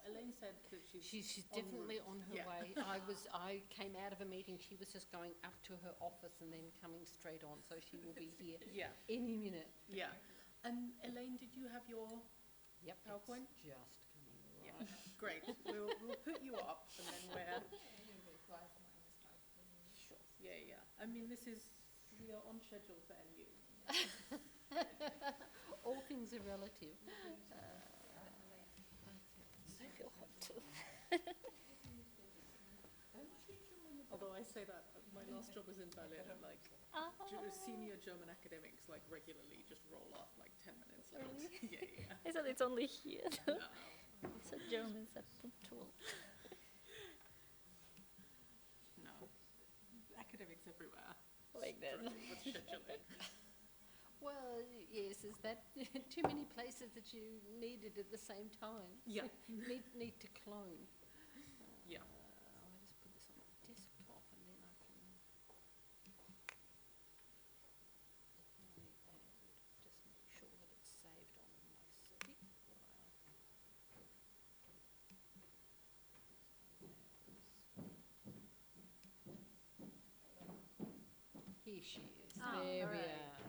Elaine said that She's definitely on her way. I came out of a meeting. She was just going up to her office and then coming straight on, so she will be here any minute. Yeah. And Elaine, did you have your PowerPoint? It's just coming right. Great. We'll put you up and then we're... Sure. Yeah. I mean, we are on schedule for NU. All things are relative. I feel hot too. Although I say that, my last job was in Berlin, and senior German academics regularly just roll off 10 minutes late. Really? Yeah. I thought it's only here. No. So Germans are punctual. No. Academics everywhere. Like that. With scheduling. Well, yes, is that too many places that you need it at the same time? Yeah. Need to clone. Yeah. I'll just put this on my desktop and then I can... just make sure that it's saved on my stick. Here she is. There we are.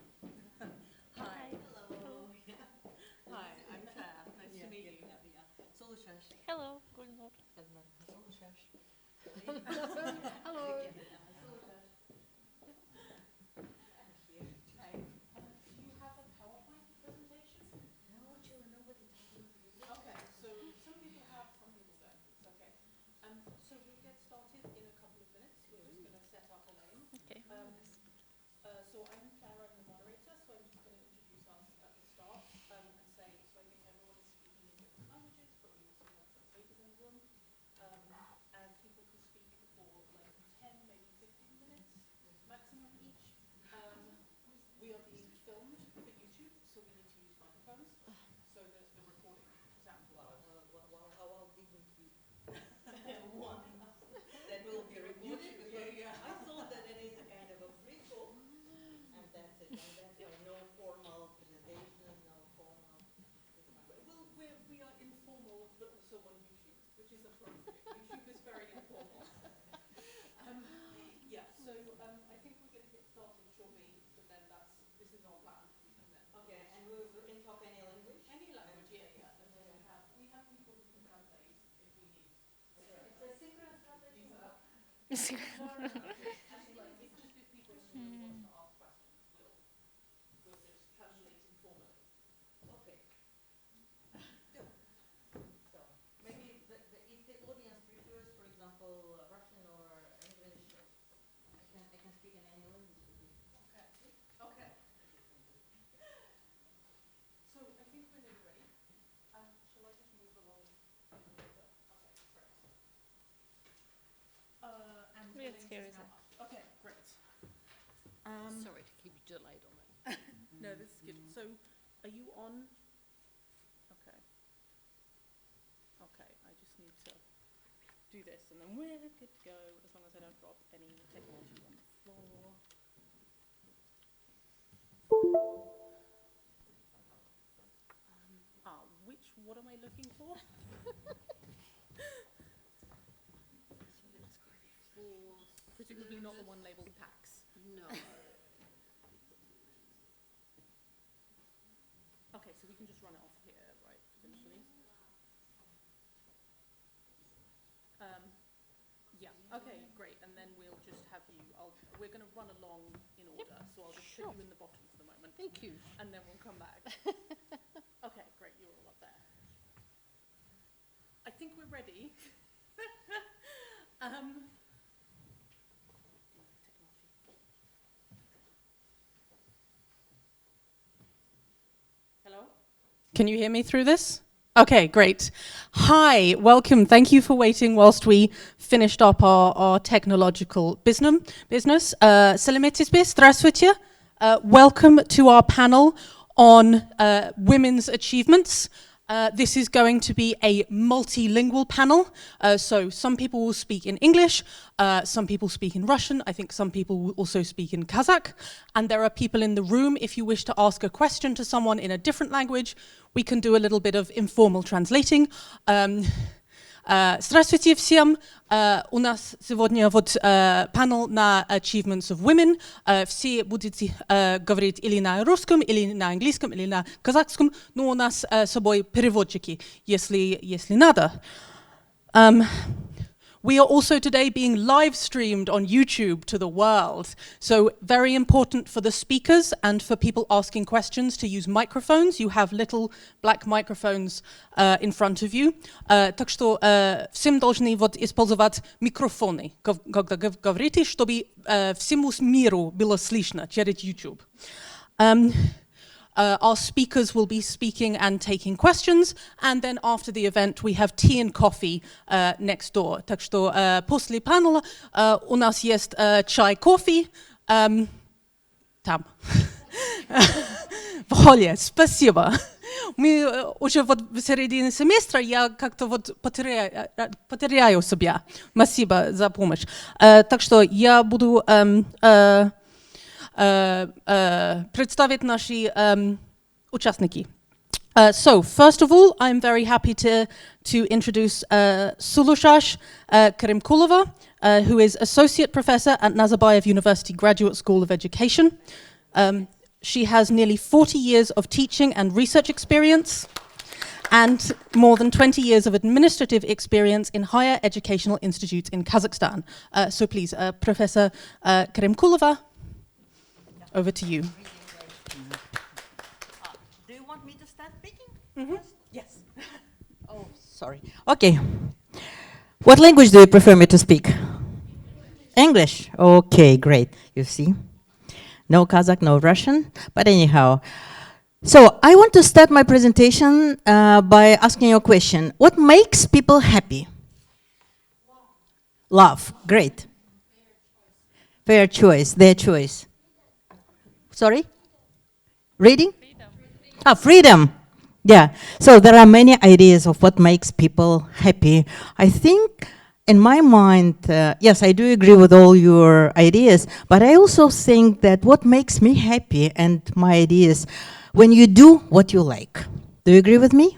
Hi. Hello. Hi, I'm Claire. Nice to meet you. Hello, good morning. Hello. Do you have a PowerPoint presentation? No, Jill, nobody does. Okay, so some people have, some people don't. It's okay. So we'll get started in a couple of minutes. We're just going to set up Elaine. Okay. So I'm Clara, I'm the moderator, so I'm just going to introduce us at the start and say, so I think everyone is speaking in different languages, but we also have translators in the room. And people can speak for 10, maybe 15 minutes maximum each. We are being filmed for YouTube, so we need to use microphones so that the recording sounds well. How big would be one that will be recorded? I thought that it is a kind of a free talk, and that's it. And that's why no formal presentation, no formal. Well, we are informal, but also on YouTube, which is appropriate. YouTube is very informal. So I think we're going to get started shortly, but then this is our plan. And then Okay, and we can talk any language? any language, yeah. And then we have people who can translate if we need. It's a synchronous translation. It's just if people want to ask questions, we'll just translate informally. Okay. So maybe if the audience prefers, for example, Russian or English, I can speak in any language. Okay. So I think we're nearly ready. Shall I just move along in order? Okay, great. And Yes, here is now it. up. Okay, great. Sorry to keep you delayed on that. No, this is good. So, are you on? Okay. Okay, I just need to do this, and then we're good to go, as long as I don't drop any technology on the floor. What am I looking for? Presumably not the one labeled PAX. No. Okay, so we can just run it off here, right, potentially? Yeah, okay, great, and then we'll just have you, we're going to run along in order, so I'll just put you in the bottom for the moment. Thank you. And then we'll come back. Okay, great, you're all up there. I think we're ready. Hello? Can you hear me through this? Okay, great. Hi, welcome. Thank you for waiting whilst we finished up our technological business. Здравствуйте. Welcome to our panel on women's achievements. This is going to be a multilingual panel. So some people will speak in English, some people speak in Russian, I think some people will also speak in Kazakh. And there are people in the room, if you wish to ask a question to someone in a different language, we can do a little bit of informal translating. Здравствуйте всем. У нас сегодня вот панел на Achievements of Women. Все будете говорить или на русском, или на английском, или на казахском. Но у нас с собой переводчики, если надо. We are also today being live streamed on YouTube to the world. So very important for the speakers and for people asking questions to use microphones. You have little black microphones in front of you. Так что всем должны вот использовать микрофоны, когда говорите, чтобы всему миру было слышно через YouTube. Our speakers will be speaking and taking questions, and then after the event we have tea and coffee next door. Так что после панела у нас есть чай, кофе там. В холле. Спасибо. Мы уже вот в середине семестра, я как-то вот потеряю себя. Спасибо за помощь. Так что я буду представить наши участники. So, first of all, I'm very happy to introduce Sulushash Karimkulova, who is Associate Professor at Nazarbayev University Graduate School of Education. She has nearly 40 years of teaching and research experience and more than 20 years of administrative experience in higher educational institutes in Kazakhstan. So please, Professor Karimkulova, over to you. Do you want me to start speaking? Mm-hmm. Yes. Oh, sorry. Okay. What language do you prefer me to speak? English. Okay, great. You see? No Kazakh, no Russian. But anyhow. So I want to start my presentation by asking you a question. What makes people happy? Love. Great. Fair choice. Their choice. Sorry? Reading? Freedom. Freedom. Yeah. So there are many ideas of what makes people happy. I think in my mind, yes, I do agree with all your ideas, but I also think that what makes me happy and my ideas, when you do what you like. Do you agree with me?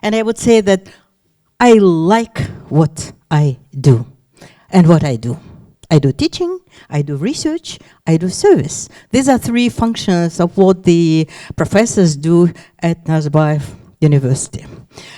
And I would say that I like what I do and what I do. I do teaching, I do research, I do service. These are three functions of what the professors do at Nazarbayev University.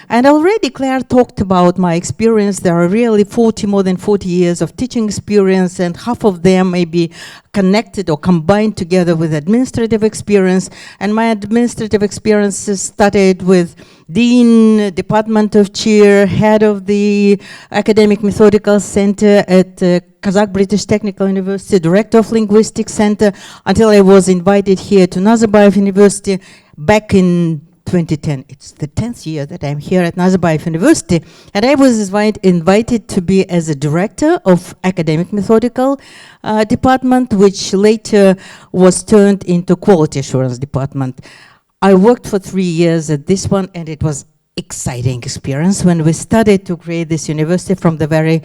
And already Claire talked about my experience. There are really more than 40 years of teaching experience, and half of them may be connected or combined together with administrative experience. And my administrative experiences started with Dean, Department of Chair, Head of the Academic Methodical Center at Kazakh British Technical University, Director of Linguistics Center, until I was invited here to Nazarbayev University back in 2010. It's the 10th year that I'm here at Nazarbayev University, and I was invited to be as a director of academic methodical department, which later was turned into quality assurance department. I worked for 3 years at this one, and it was exciting experience when we started to create this university from the very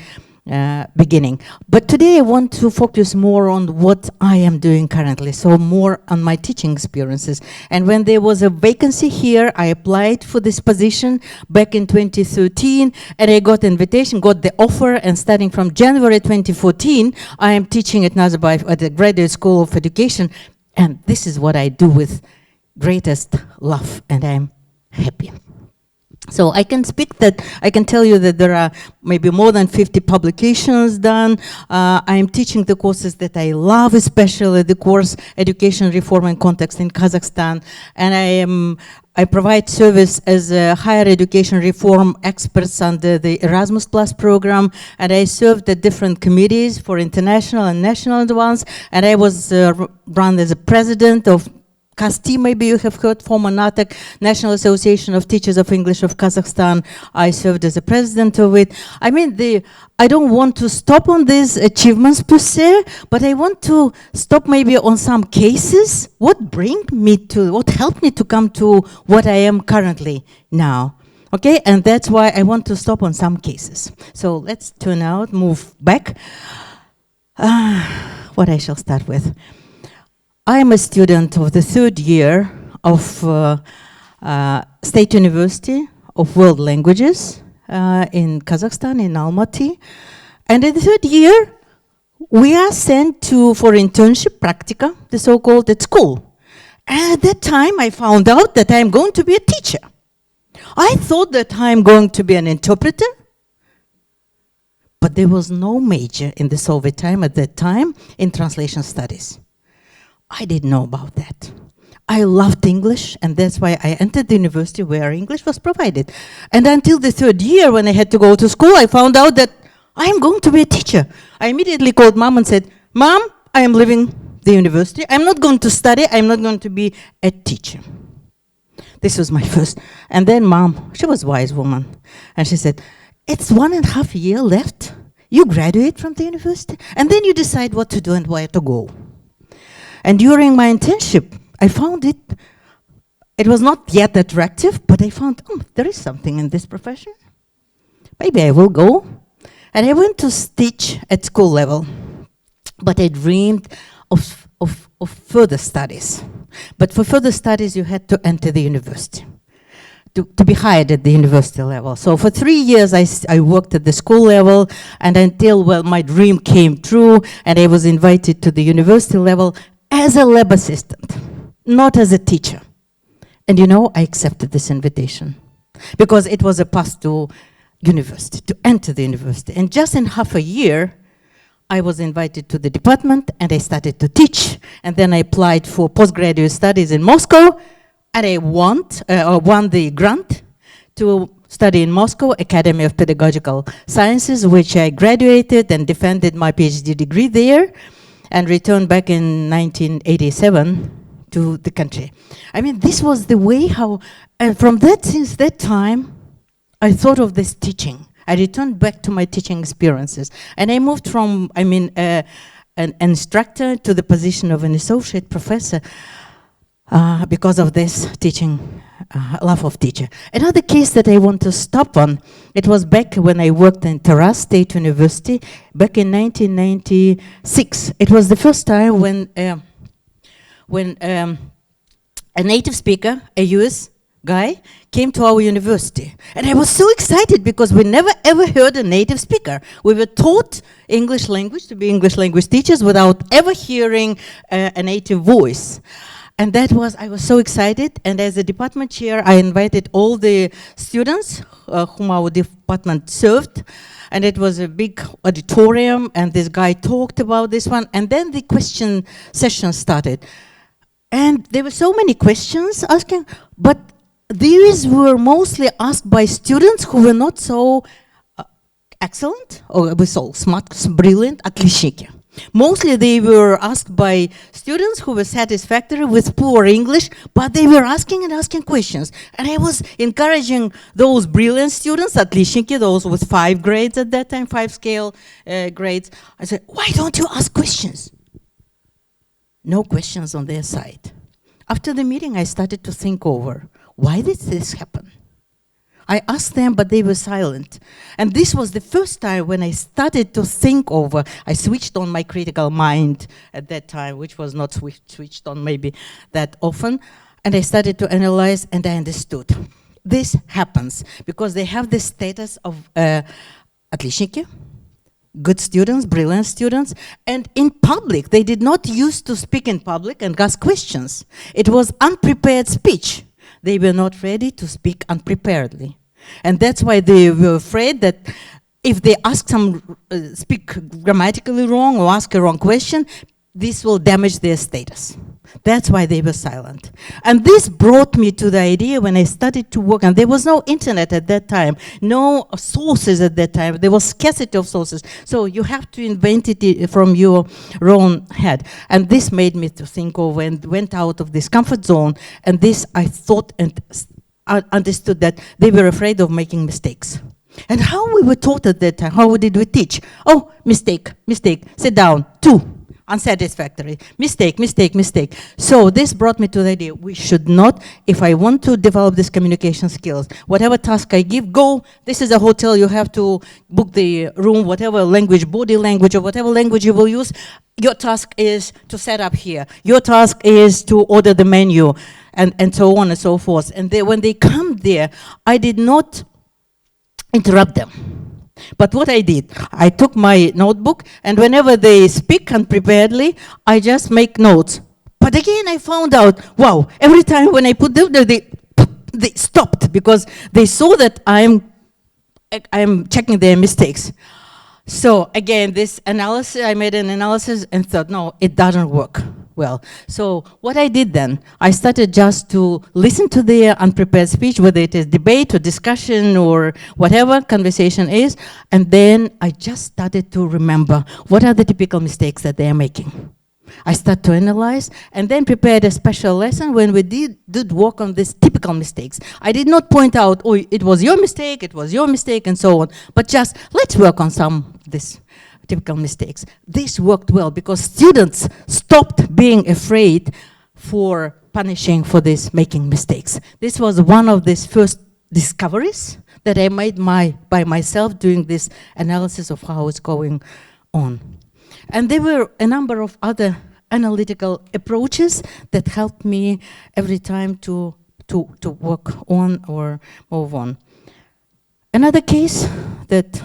beginning. But today I want to focus more on what I am doing currently, so more on my teaching experiences. And when there was a vacancy here, I applied for this position back in 2013, and I got invitation, got the offer, and starting from January 2014, I am teaching at Nazarbayev at the Graduate School of Education, and this is what I do with greatest love, and I'm happy. So I can tell you that there are maybe more than 50 publications done. I am teaching the courses that I love, especially the course Education Reform and Context in Kazakhstan. And I provide service as a higher education reform experts under the Erasmus Plus program. And I served at different committees for international and national ones. And I was run as a president of KASTI, maybe you have heard, former NATAC, National Association of Teachers of English of Kazakhstan. I served as the president of it. I mean, I don't want to stop on these achievements per se, but I want to stop maybe on some cases. What helped me to come to what I am currently now? Okay, and that's why I want to stop on some cases. So let's move back. What I shall start with. I am a student of the third year of State University of World Languages in Kazakhstan, in Almaty. And in the third year, we are sent for internship, practica, the so-called, at school. And at that time, I found out that I'm going to be a teacher. I thought that I'm going to be an interpreter, but there was no major in the Soviet time at that time in translation studies. I didn't know about that. I loved English, and that's why I entered the university where English was provided. And until the third year, when I had to go to school, I found out that I am going to be a teacher. I immediately called Mom and said, Mom, I am leaving the university. I'm not going to study. I'm not going to be a teacher. This was my first. And then Mom, she was a wise woman, and she said, it's 1.5 years left. You graduate from the university, and then you decide what to do and where to go. And during my internship, I found it was not yet attractive, but I found, there is something in this profession. Maybe I will go. And I went to teach at school level, but I dreamed of further studies. But for further studies, you had to enter the university, to be hired at the university level. So for 3 years, I worked at the school level, and until, well, my dream came true, and I was invited to the university level as a lab assistant, not as a teacher. And you know, I accepted this invitation because it was a path to university, to enter the university. And just in half a year, I was invited to the department, and I started to teach. And then I applied for postgraduate studies in Moscow, and I won the grant to study in Moscow Academy of Pedagogical Sciences, which I graduated and defended my PhD degree there, and returned back in 1987 to the country. I mean, this was the way how, and since that time, I thought of this teaching. I returned back to my teaching experiences. And I moved from, an instructor to the position of an associate professor because of this teaching, love of teacher. Another case that I want to stop on, it was back when I worked in Taraz State University, back in 1996. It was the first time when a native speaker, a US guy, came to our university. And I was so excited because we never ever heard a native speaker. We were taught English language to be English language teachers without ever hearing a native voice. And I was so excited, and as a department chair, I invited all the students whom our department served, and it was a big auditorium, and this guy talked about this one, and then the question session started. And there were so many questions asking, but these were mostly asked by students who were not so excellent, or so smart, brilliant, отличники. Mostly they were asked by students who were satisfactory with poor English, but they were asking and asking questions. And I was encouraging those brilliant students, отличники, those with 5 grades at that time, 5 scale grades. I said, why don't you ask questions? No questions on their side. After the meeting, I started to think over, why did this happen? I asked them, but they were silent. And this was the first time when I started to think over. I switched on my critical mind at that time, which was not switched on maybe that often. And I started to analyze, and I understood. This happens because they have the status of отличники, good students, brilliant students, and in public, they did not used to speak in public and ask questions. It was unprepared speech. They were not ready to speak unpreparedly. And that's why they were afraid that if they speak grammatically wrong or ask a wrong question, this will damage their status. That's why they were silent. And this brought me to the idea when I started to work, and there was no internet at that time, no sources at that time. There was scarcity of sources. So you have to invent it from your own head. And this made me to think over and went out of this comfort zone. And this I thought and understood that they were afraid of making mistakes. And how we were taught at that time, how did we teach? Oh, mistake, sit down, 2. Unsatisfactory, mistake. So this brought me to the idea, we should not, if I want to develop these communication skills, whatever task I give, go, this is a hotel, you have to book the room, whatever language, body language, or whatever language you will use, your task is to set up here, your task is to order the menu, and so on and so forth. And when they come there, I did not interrupt them. But what I did, I took my notebook, and whenever they speak unpreparedly, I just make notes. But again, I found out, wow, every time when I put them there, they stopped, because they saw that I'm checking their mistakes. So again, this analysis, I made an analysis and thought, no, it doesn't work well. So what I did then, I started just to listen to their unprepared speech, whether it is debate or discussion or whatever conversation is, and then I just started to remember what are the typical mistakes that they are making. I started to analyze and then prepared a special lesson when we did work on these typical mistakes. I did not point out, oh, it was your mistake, and so on, but just let's work on some of these typical mistakes. This worked well because students stopped being afraid for punishing for this making mistakes. This was one of these first discoveries that I made by myself doing this analysis of how it's going on. And there were a number of other analytical approaches that helped me every time to work on or move on. Another case that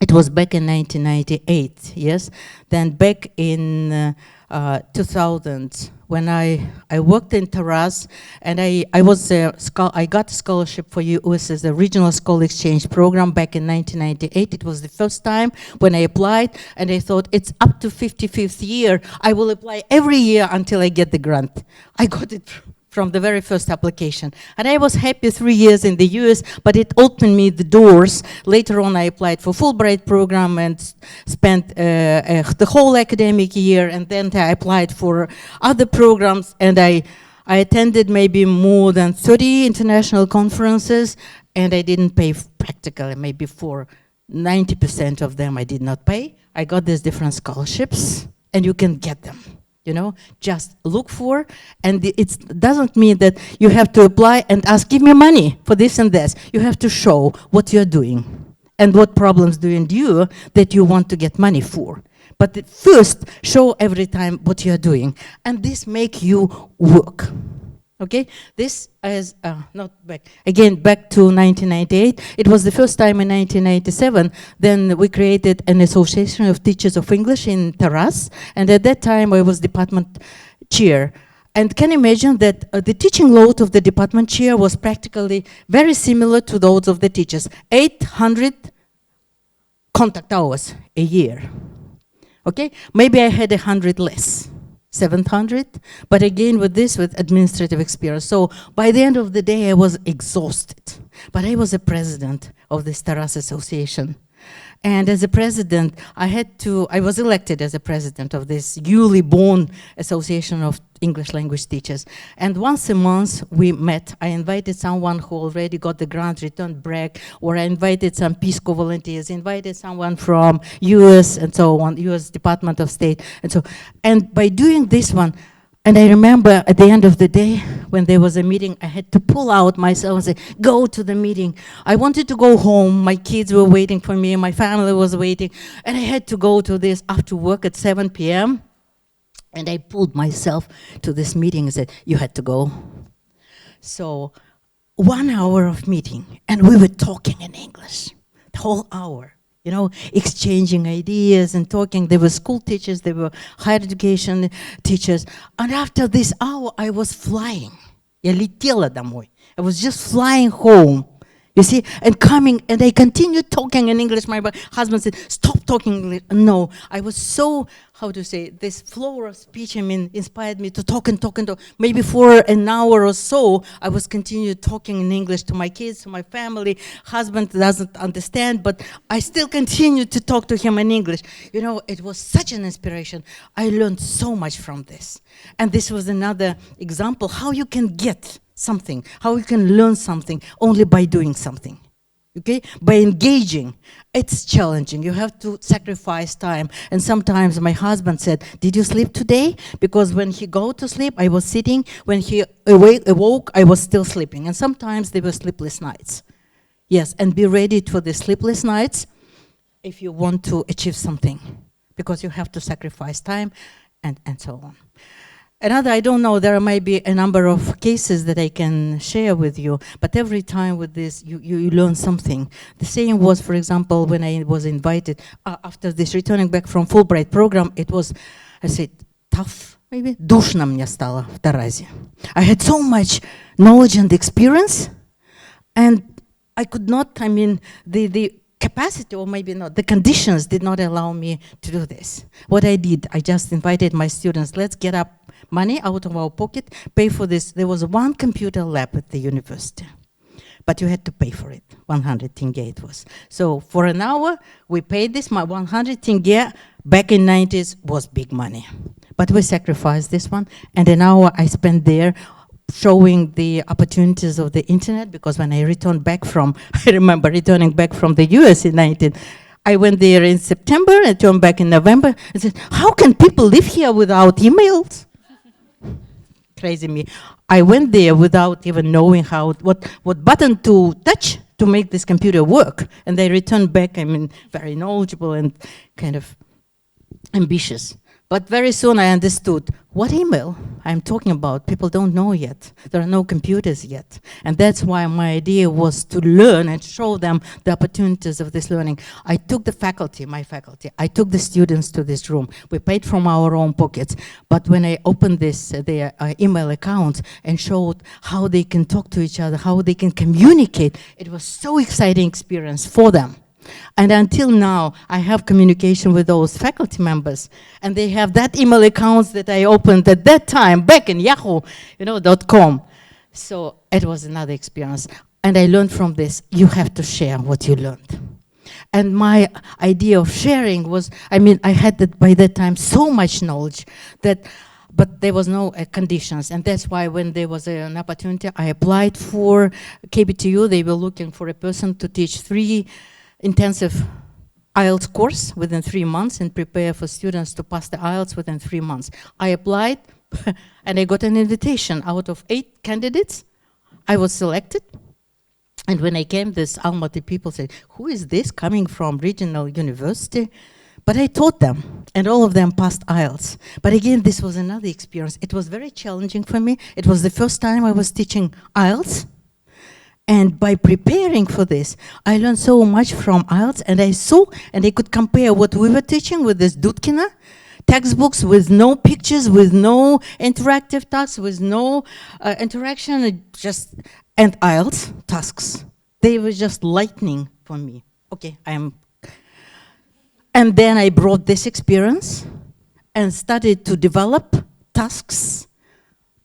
it was back in 1998, yes. Then back in 2000, when I worked in Taras, and I got a scholarship for US as a regional scholar exchange program back in 1998. It was the first time when I applied, and I thought it's up to 55th year. I will apply every year until I get the grant. I got it from the very first application. And I was happy 3 years in the US, but it opened me the doors. Later on, I applied for Fulbright program and spent the whole academic year, and then I applied for other programs, and I attended maybe more than 30 international conferences, and I didn't pay practically, maybe for 90% of them I did not pay. I got these different scholarships, and you can get them. You know, just look for, and it doesn't mean that you have to apply and ask, give me money for this and this. You have to show what you're doing and what problems do you endure that you want to get money for. But first, show every time what you're doing, and this make you work. Okay, this is not back again, back to 1998. It was the first time in 1997. Then we created an association of teachers of English in Taras, and at that time I was department chair. And can you imagine that the teaching load of the department chair was practically very similar to those of the teachers, 800 contact hours a year. Okay, maybe I had 100 less. 700, but again with administrative experience. So by the end of the day I was exhausted, but I was a president of this Taras Association. And as a president, I was elected as a president of this newly born Association of English language teachers. And once a month we met. I invited someone who already got the grant, returned back, or I invited some Peace Corps volunteers, invited someone from US and so on, US Department of State. And by doing this one, and I remember at the end of the day, when there was a meeting, I had to pull out myself and say, go to the meeting. I wanted to go home. My kids were waiting for me. My family was waiting. And I had to go to this after work at 7 p.m. And I pulled myself to this meeting and said, you had to go. So 1 hour of meeting, and we were talking in English, the whole hour. You know, exchanging ideas and talking. There were school teachers, there were higher education teachers. And after this hour, I was flying. Я летела домой. I was just flying home. You see, and coming, and I continued talking in English. My husband said, stop talking English. No, I was so, how to say, this flow of speech, inspired me to talk and talk and talk. Maybe for an hour or so, I was continued talking in English to my kids, to my family. Husband doesn't understand, but I still continued to talk to him in English. You know, it was such an inspiration. I learned so much from this. And this was another example how you can get something, how you can learn something only by doing something, okay? By engaging. It's challenging. You have to sacrifice time. And sometimes my husband said, did you sleep today? Because when he go to sleep, I was sitting. When he awoke, I was still sleeping. And sometimes they were sleepless nights. Yes, and be ready for the sleepless nights if you want to achieve something, because you have to sacrifice time and so on. Another, I don't know, there may be a number of cases that I can share with you, but every time with this, you learn something. The same was, for example, when I was invited, after this returning back from Fulbright program, it was, I said, tough, maybe? Душно мне стало в Таразе. I had so much knowledge and experience, and I could not, the capacity, or maybe not, the conditions did not allow me to do this. What I did, I just invited my students, let's get up money out of our pocket, pay for this. There was one computer lab at the university, but you had to pay for it, 100 tenge it was. So for an hour, we paid this, my 100 tenge back in 90s was big money. But we sacrificed this one, and an hour I spent there showing the opportunities of the internet, because when I returned back from, I remember returning back from the US in 19, I went there in September and returned back in November and said, how can people live here without emails? Crazy me. I went there without even knowing what button to touch to make this computer work. And I returned back, very knowledgeable and kind of ambitious. But very soon I understood what email I'm talking about. People don't know yet. There are no computers yet. And that's why my idea was to learn and show them the opportunities of this learning. I took the faculty, my faculty, I took the students to this room. We paid from our own pockets. But when I opened this, their email accounts and showed how they can talk to each other, how they can communicate, it was so exciting experience for them. And until now, I have communication with those faculty members, and they have that email accounts that I opened at that time, back in Yahoo, .com. So it was another experience. And I learned from this, you have to share what you learned. And my idea of sharing was, I had that by that time so much knowledge that, but there was no conditions. And that's why when there was an opportunity, I applied for KBTU. They were looking for a person to teach 3 intensive IELTS course within 3 months and prepare for students to pass the IELTS within 3 months. I applied and I got an invitation. Out of 8 candidates, I was selected. And when I came, this Almaty people said, who is this coming from regional university? But I taught them, and all of them passed IELTS. But again, this was another experience. It was very challenging for me. It was the first time I was teaching IELTS. And by preparing for this, I learned so much from IELTS, and I saw, and I could compare what we were teaching with this Dudkina, textbooks with no pictures, with no interactive tasks, with no interaction, and IELTS tasks. They were just lightning for me. Okay, and then I brought this experience and started to develop tasks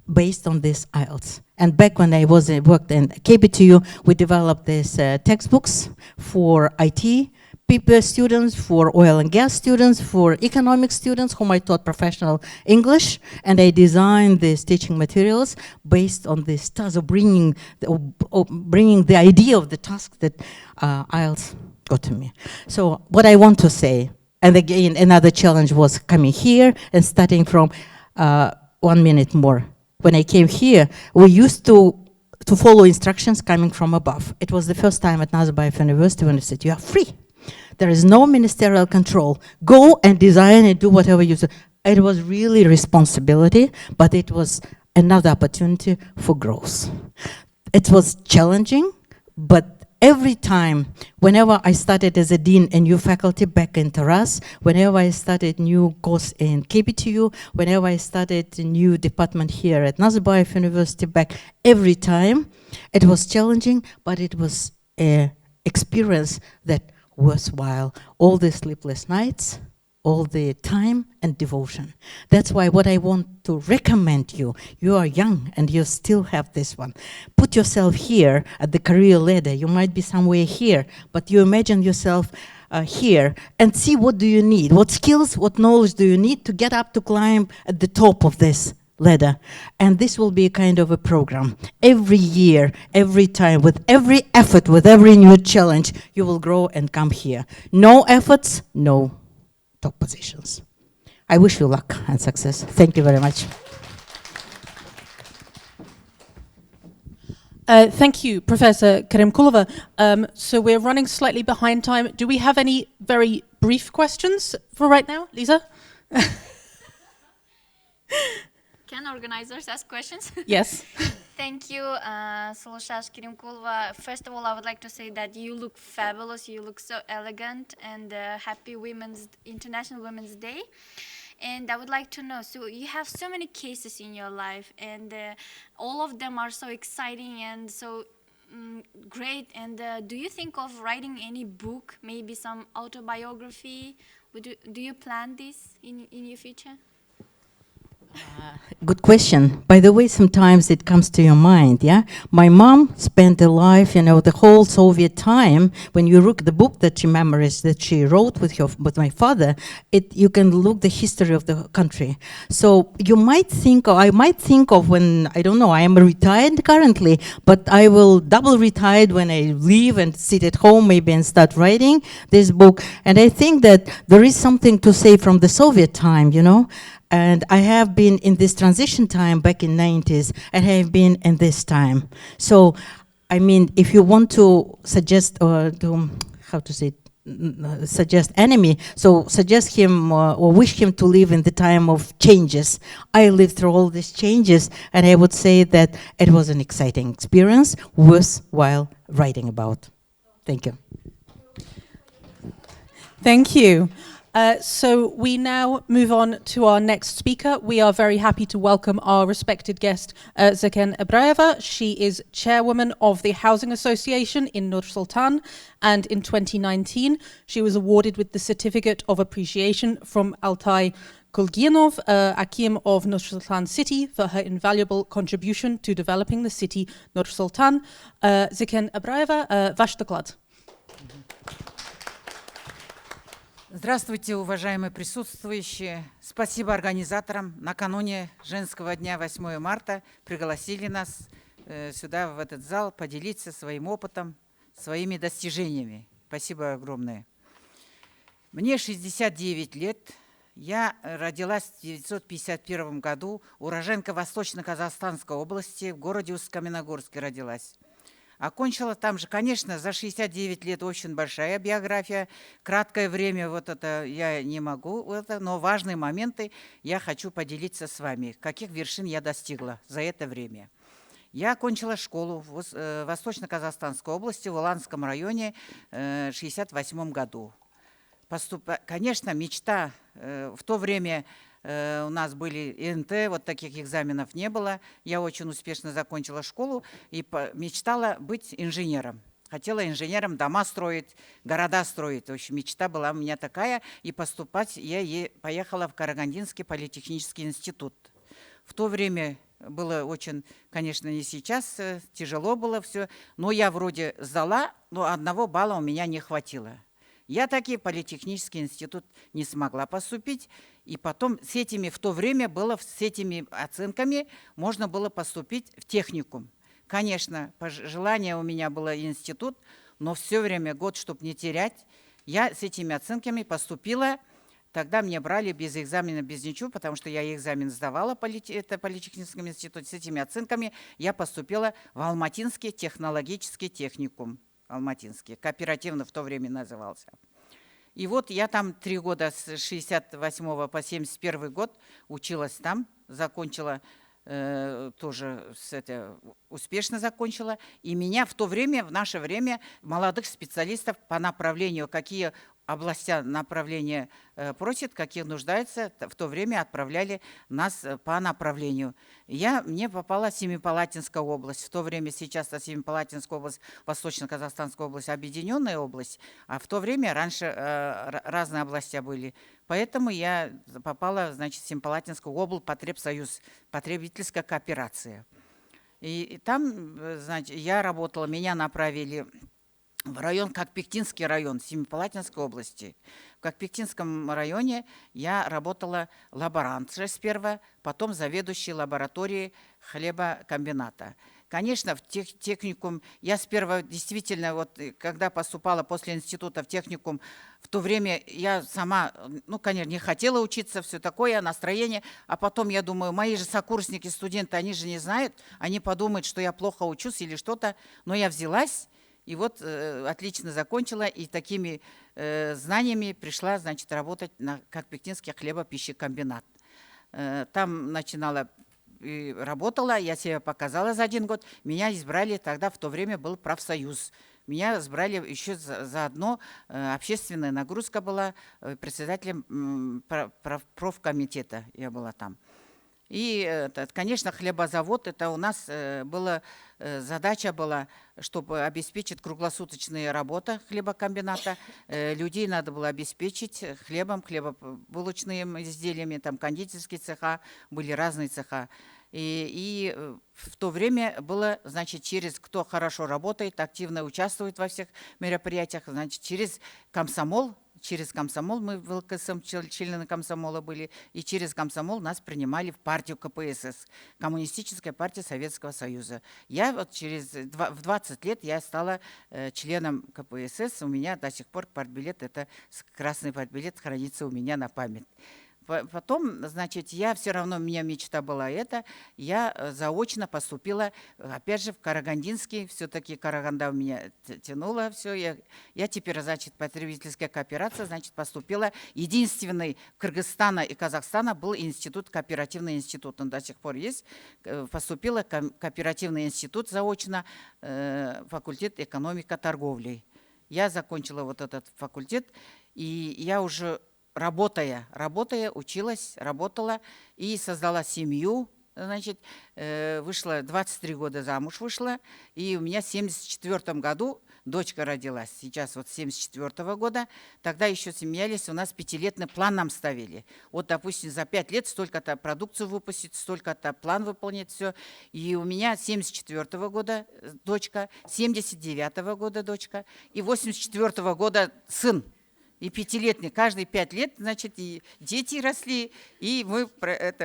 based on this IELTS. And back when I worked in KBTU, we developed these textbooks for IT people, students, for oil and gas students, for economic students whom I taught professional English, and I designed these teaching materials based on this task of bringing the idea of the task that IELTS got to me. So what I want to say, and again, another challenge was coming here and starting from 1 minute more. When I came here, we used to follow instructions coming from above. It was the first time at Nazarbayev University when they said, you are free. There is no ministerial control. Go and design and do whatever you do. It was really responsibility, but it was another opportunity for growth. It was challenging, but every time, whenever I started as a dean, a new faculty back in Taras, whenever I started new course in KBTU, whenever I started a new department here at Nazarbayev University back, every time, it was challenging, but it was experience that worthwhile. All the sleepless nights, all the time and devotion. That's why what I want to recommend you, you are young and you still have this one. Put yourself here at the career ladder. You might be somewhere here, but you imagine yourself here and see what do you need, what skills, what knowledge do you need to get up to climb at the top of this ladder. And this will be a kind of a program. Every year, every time, with every effort, with every new challenge, you will grow and come here. No efforts, no top positions. I wish you luck and success. Thank you very much. Thank you, Professor Karimkulova. So we're running slightly behind time. Do we have any very brief questions for right now, Lisa? Can organizers ask questions? Yes. Thank you, Solushash Kirimkulova. First of all, I would like to say that you look fabulous. You look so elegant, and happy International Women's Day. And I would like to know, so you have so many cases in your life, and all of them are so exciting and so great. And do you think of writing any book, maybe some autobiography? Do you plan this in your future? Good question. By the way, sometimes it comes to your mind, yeah? My mom spent her life, the whole Soviet time. When you look at the book that she memorized, that she wrote with my father, you can look the history of the country. So you might think, or I might think of when, I don't know, I am retired currently, but I will double retired when I leave and sit at home maybe and start writing this book. And I think that there is something to say from the Soviet time, And I have been in this transition time back in 90s, and I have been in this time. So, I mean, if you want to suggest or to, suggest enemy, so suggest him or wish him to live in the time of changes. I lived through all these changes, and I would say that it was an exciting experience, worthwhile writing about. Thank you. Thank you. So we now move on to our next speaker. We are very happy to welcome our respected guest, Zekan Ebrayeva. She is chairwoman of the Housing Association in Nur-Sultan, and in 2019 she was awarded with the Certificate of Appreciation from Altay Kulginov, Akim of Nur-Sultan City, for her invaluable contribution to developing the city Nur-Sultan. Zekan Ebrayeva, ваш доклад. Здравствуйте, уважаемые присутствующие. Спасибо организаторам. Накануне женского дня 8 марта пригласили нас сюда, в этот зал, поделиться своим опытом, своими достижениями. Спасибо огромное. Мне 69 лет. Я родилась в 1951 году, уроженка Восточно-Казахстанской области, в городе Усть-Каменогорске родилась. Окончила там же, конечно, за 69 лет очень большая биография. Краткое время вот это я не могу, но важные моменты я хочу поделиться с вами, каких вершин я достигла за это время. Я окончила школу в Восточно-Казахстанской области, в Уланском районе в 1968 году. Конечно, мечта в то время... У нас были ИНТ, вот таких экзаменов не было. Я очень успешно закончила школу и мечтала быть инженером. Хотела инженером дома строить, города строить. В общем, мечта была у меня такая. И поступать я поехала в Карагандинский политехнический институт. В то время было очень, конечно, не сейчас, тяжело было все. Но я вроде сдала, но 1 балла у меня не хватило. Я таки в политехнический институт не смогла поступить. И потом в то время было с этими оценками можно было поступить в техникум. Конечно, желание у меня было институт, но все время год, чтобы не терять, я с этими оценками поступила. Тогда мне брали без экзамена, без ничего, потому что я экзамен сдавала в политехническом институте. С этими оценками я поступила в Алматинский технологический техникум. Алматинский, кооперативно в то время назывался. И вот я там 3 года с 68 по 71 год училась там, закончила, тоже успешно закончила. И меня в то время, в наше время, молодых специалистов по направлению, какие областя направления просят, какие нуждаются, в то время отправляли нас по направлению. Мне попала Семипалатинская область. В то время сейчас Семипалатинская область, Восточно-Казахстанская область, объединенная область, а в то время раньше разные области были. Поэтому я попала, значит, в Семипалатинскую область, потребсоюз, потребительская кооперация. И там, значит, я работала, меня направили в район Кокпектинский район Семипалатинской области. В Кокпектинском районе я работала лаборантшей сперва, потом заведующей лабораторией хлебокомбината. Конечно, в техникум, я сперва действительно, вот когда поступала после института в техникум, в то время я сама, ну, конечно, не хотела учиться, все такое, настроение, а потом я думаю, мои же сокурсники, студенты, они же не знают, они подумают, что я плохо учусь или что-то, но я взялась, и вот отлично закончила, и такими знаниями пришла, значит, работать на Кокпектинский хлебопищекомбинат. Там начинала и работала, я себя показала за 1 год. Меня избрали, тогда в то время был профсоюз. Меня избрали еще заодно, общественная нагрузка была, председателем профкомитета я была там. И, конечно, хлебозавод, это у нас была задача была, чтобы обеспечить круглосуточная работа хлебокомбината. Людей надо было обеспечить хлебом, хлебобулочными изделиями, там кондитерские цеха, были разные цеха. И в то время было, значит, кто хорошо работает, активно участвует во всех мероприятиях, значит, через комсомол мы в ЛКСМ, члены комсомола были, и через комсомол нас принимали в партию КПСС, Коммунистическая партия Советского Союза. Я вот в 20 лет я стала членом КПСС, у меня до сих пор партбилет, это красный партбилет хранится у меня на память. Потом, значит, я все равно, у меня мечта была я заочно поступила, опять же, в Карагандинский, все-таки Караганда у меня тянула все, я теперь, значит, потребительская кооперация, значит, поступила. Единственный Кыргызстана и Казахстана был институт, кооперативный институт, он до сих пор есть, поступила в кооперативный институт заочно, факультет экономика торговли. Я закончила вот этот факультет, и я уже работая, училась, работала и создала семью, значит, вышла, 23 года замуж вышла, и у меня в 1974 году дочка родилась, сейчас вот 1974 года, тогда еще смеялись, у нас 5-летний план нам ставили. Вот, допустим, за 5 лет столько-то продукцию выпустить, столько-то план выполнить, все. И у меня 1974 года дочка, 1979 года дочка и 1984 года сын. И 5-летний, каждые 5 лет, значит, и дети росли, и мы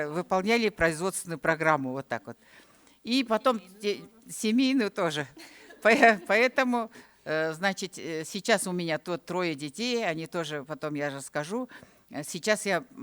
выполняли производственную программу вот так вот. И потом семейную тоже. Поэтому, значит, сейчас у меня тут 3 детей, они тоже, потом я же скажу.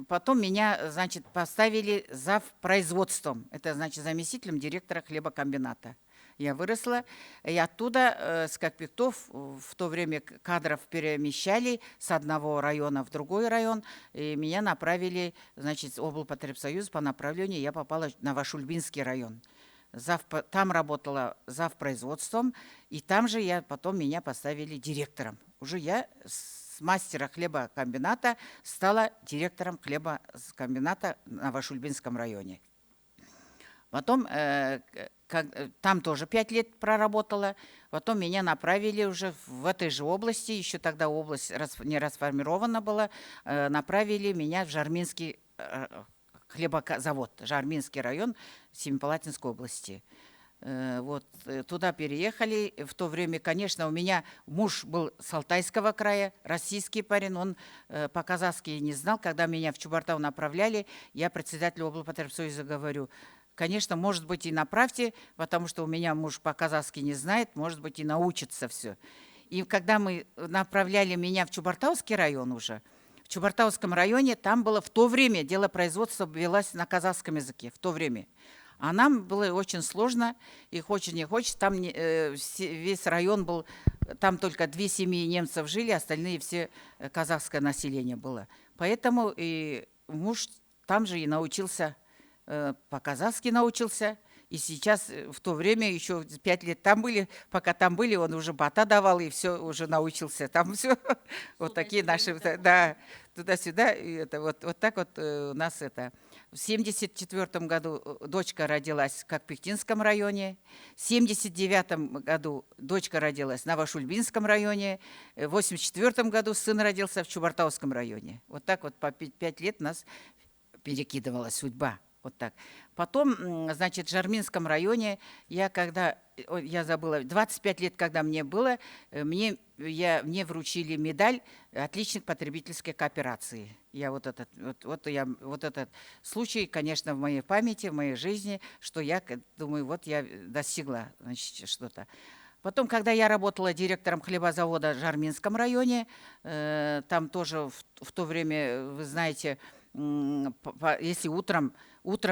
Потом меня, значит, поставили завпроизводством, это значит заместителем директора хлебокомбината. Я выросла, и оттуда с Кокпектов в то время кадров перемещали с одного района в другой район, и меня направили, значит, облпотребсоюз по направлению, я попала на Вашульбинский район. Там работала завпроизводством, и там же потом меня поставили директором. Уже я с мастера хлебокомбината стала директором хлебокомбината на Вашульбинском районе. Потом там тоже 5 лет проработала, потом меня направили уже в этой же области, еще тогда область не расформирована была, направили меня в Жарминский хлебозавод, Жарминский район Семипалатинской области. Вот, туда переехали. В то время, конечно, у меня муж был с Алтайского края, российский парень, он по-казахски не знал. Когда меня в Чубартау направляли, я председателю облпотребсоюза говорю, конечно, может быть, и направьте, потому что у меня муж по-казахски не знает, может быть, и научится все. И когда мы направляли меня в Чубартауский район уже, в Чубартауском районе там было в то время дело производства велось на казахском языке, в то время. А нам было очень сложно, и хочешь не хочешь, там весь район был, там только 2 семьи немцев жили, остальные все казахское население было. Поэтому и муж там же и научился, по-казахски научился, И сейчас, в то время, еще 5 лет там были, пока там были, он уже бата давал, и все, уже научился. Там все, вот такие наши, да, туда-сюда. И это вот так вот у нас это. В 1974 году дочка родилась в Кокпектинском районе, в 1979 году дочка родилась в Новошульбинском районе, в 1984 году сын родился в Чубартауском районе. Вот так вот по 5 лет нас перекидывала судьба. Вот так. Потом, значит, в Жарминском районе я забыла, 25 лет, когда мне было, мне вручили медаль «Отличник потребительской кооперации». Я вот этот случай, конечно, в моей памяти, в моей жизни, что я думаю, вот я достигла, значит, что-то. Потом, когда я работала директором хлебозавода в Жарминском районе, там тоже в то время, вы знаете, если утром,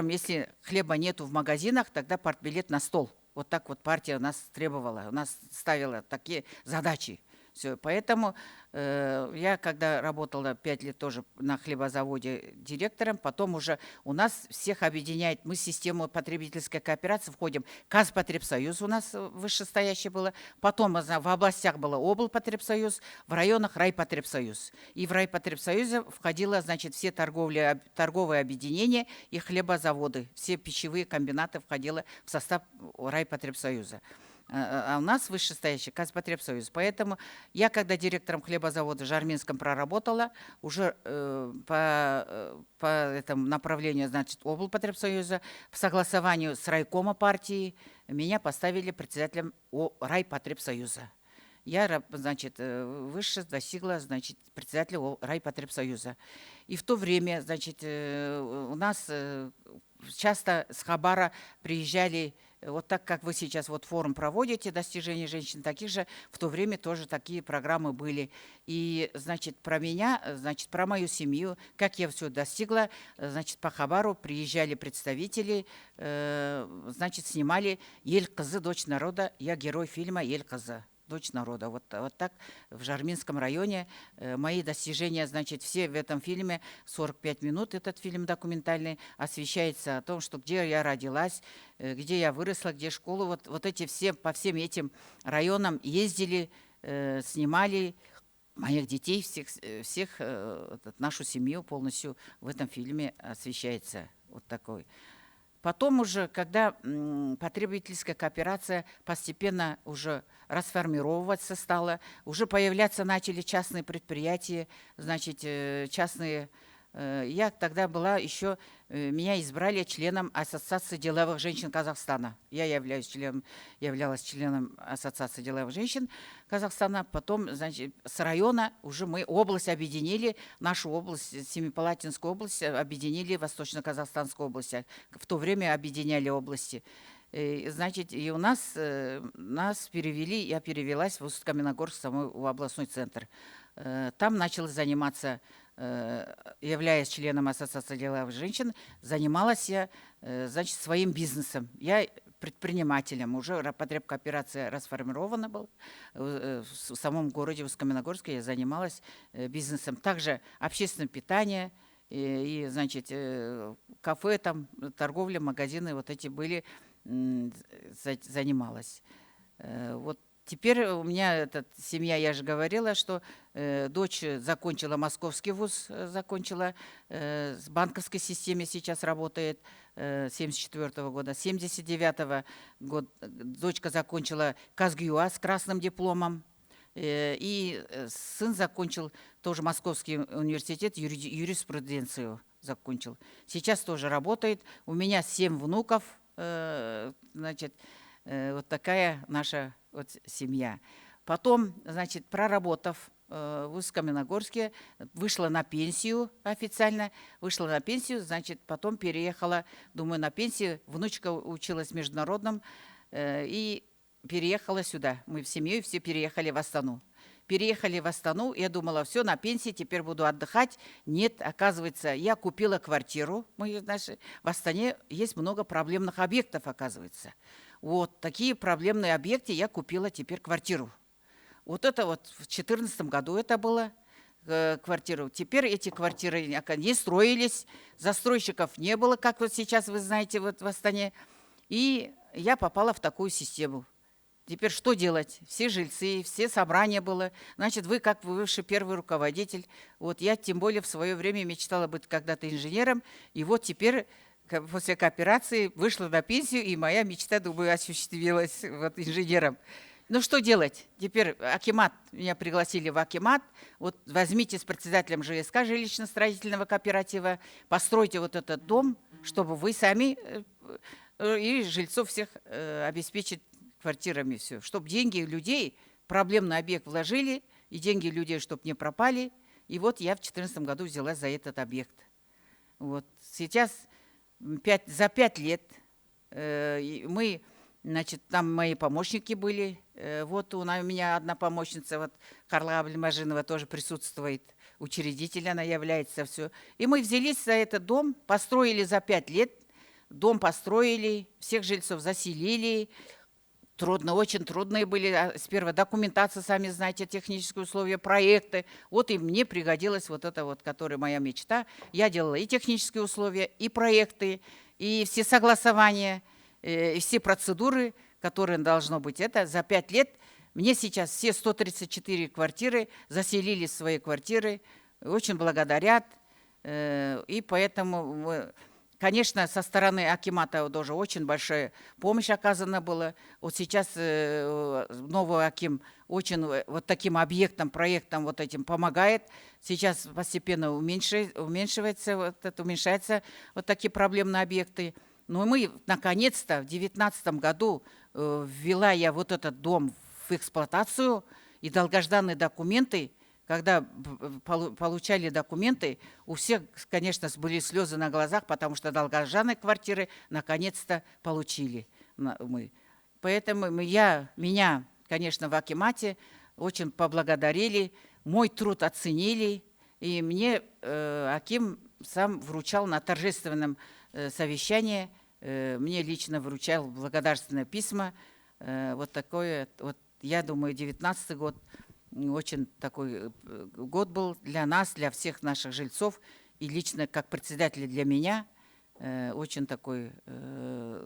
если хлеба нету в магазинах, тогда партбилет на стол. Вот так вот партия у нас требовала, у нас ставила такие задачи. Все. Поэтому я, когда работала 5 лет тоже на хлебозаводе директором, потом уже у нас всех объединяет, мы в систему потребительской кооперации входим. Казпотребсоюз у нас вышестоящее было, потом в областях было облпотребсоюз, в районах райпотребсоюз. И в райпотребсоюзе входило, значит, все торговые объединения и хлебозаводы, все пищевые комбинаты входило в состав райпотребсоюза. А у нас вышестоящий Казпотребсоюз. Поэтому я, когда директором хлебозавода в Жарминском проработала, уже по этому направлению, значит, облпотребсоюза, в согласованию с райкома партии меня поставили председателем райпотребсоюза. Я, значит, выше достигла, значит, председателя райпотребсоюза. И в то время, значит, у нас часто с Хабара приезжали. Вот так, как вы сейчас вот форум проводите «Достижения женщин», таких же в то время тоже такие программы были. И, значит, про меня, значит, про мою семью, как я все достигла, значит, по Хабару приезжали представители, значит, снимали «Ель кызы, дочь народа», я герой фильма «Ель кызы». Дочь народа. Вот так в Жарминском районе мои достижения, значит, все в этом фильме, 45 минут этот фильм документальный, освещается о том, что где я родилась, где я выросла, где школу. Вот эти все, по всем этим районам ездили, снимали моих детей, всех нашу семью полностью в этом фильме освещается. Вот такой. Потом уже, когда потребительская кооперация постепенно уже расформировываться стала, уже появляться начали частные предприятия, значит, частные. Я тогда была еще, меня избрали членом Ассоциации деловых женщин Казахстана. Я являлась членом Ассоциации деловых женщин Казахстана. Потом, значит, с района уже мы область объединили, нашу область, Семипалатинскую область объединили Восточно-Казахстанскую область. В то время объединяли области. Значит, и у нас перевели, я перевелась в Усть-Каменогорск, в областной центр. Там начала заниматься, являясь членом Ассоциации деловых женщин, занималась я, значит, своим бизнесом. Я предпринимателем. Уже потребкооперация расформирована была. В самом городе Усть-Каменогорске я занималась бизнесом. Также общественное питание и, значит, кафе, там, торговля, магазины, вот эти были, занималась. Вот. Теперь у меня семья, я же говорила, что дочь закончила Московский вуз, закончила, с банковской системе сейчас работает, 1974 года. 1979 года дочка закончила КазГЮА с красным дипломом. И сын закончил тоже Московский университет, юриспруденцию закончил. Сейчас тоже работает. У меня 7 внуков, значит, вот такая наша вот семья. Потом, значит, проработав в Усть-Каменогорске, вышла на пенсию официально, значит, потом переехала, думаю, на пенсию, внучка училась в международном, и переехала сюда. Мы в семье все переехали в Астану. Я думала, все, на пенсии, теперь буду отдыхать. Нет, оказывается, я купила квартиру. В Астане есть много проблемных объектов, оказывается. Вот такие проблемные объекты я купила теперь квартиру. Вот это вот в 2014 году это было квартиру. Теперь эти квартиры не строились, застройщиков не было, как вот сейчас вы знаете вот в Астане. И я попала в такую систему. Теперь что делать? Все жильцы, все собрания было. Значит, вы как бывший первый руководитель. Вот я тем более в свое время мечтала быть когда-то инженером. И вот теперь после кооперации вышла на пенсию, и моя мечта, думаю, осуществилась вот инженером. Ну что делать? Теперь акимат, меня пригласили в акимат. Вот возьмите с председателем ЖСК, жилищно-строительного кооператива, постройте вот этот дом, чтобы вы сами и жильцов всех обеспечить квартирами все. Чтобы деньги людей, проблемный объект вложили, и деньги людей, чтобы не пропали. И вот я в 2014 году взялась за этот объект. Вот. Сейчас за 5 лет мы, значит, там мои помощники были. Вот у меня одна помощница, вот Карла Абльмажинова тоже присутствует, учредитель она является, все. И мы взялись за этот дом, построили за 5 лет, дом построили, всех жильцов заселили. Трудно, очень трудные были. Сперва документация, сами знаете, технические условия, проекты. Вот и мне пригодилась вот эта вот, которая моя мечта. Я делала и технические условия, и проекты, и все согласования, и все процедуры, которые должно быть. Это за 5 лет мне сейчас все 134 квартиры заселили в свои квартиры, очень благодарят. И поэтому, конечно, со стороны акимата тоже очень большая помощь оказана была. Вот сейчас новый аким очень вот таким объектом, проектом вот этим помогает. Сейчас постепенно уменьшается вот такие проблемные объекты. Но мы наконец-то в 2019 году ввела я вот этот дом в эксплуатацию, и долгожданные документы, когда получали документы, у всех, конечно, были слезы на глазах, потому что долгожданные квартиры наконец-то получили мы. Поэтому меня, конечно, в акимате очень поблагодарили, мой труд оценили, и мне аким сам вручал на торжественном совещании, мне лично вручал благодарственное письма. Вот такое, вот я думаю, 2019 год очень такой год был для нас, для всех наших жильцов, и лично как председателя для меня очень такой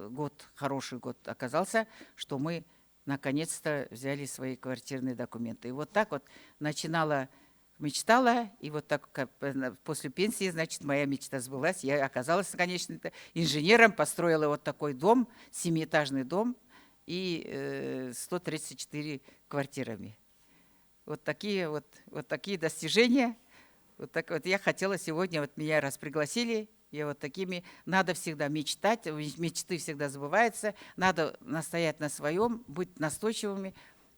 год, хороший год оказался, что мы наконец-то взяли свои квартирные документы. И вот так вот мечтала, и вот так после пенсии, значит, моя мечта сбылась. Я оказалась, конечно, инженером, построила вот такой дом, 7-этажный дом, и 134 квартирами. Вот такие достижения. Вот так вот я хотела сегодня, вот меня раз пригласили, я вот такими, надо всегда мечтать, мечты всегда сбываются, надо настоять на своем, быть настойчивыми.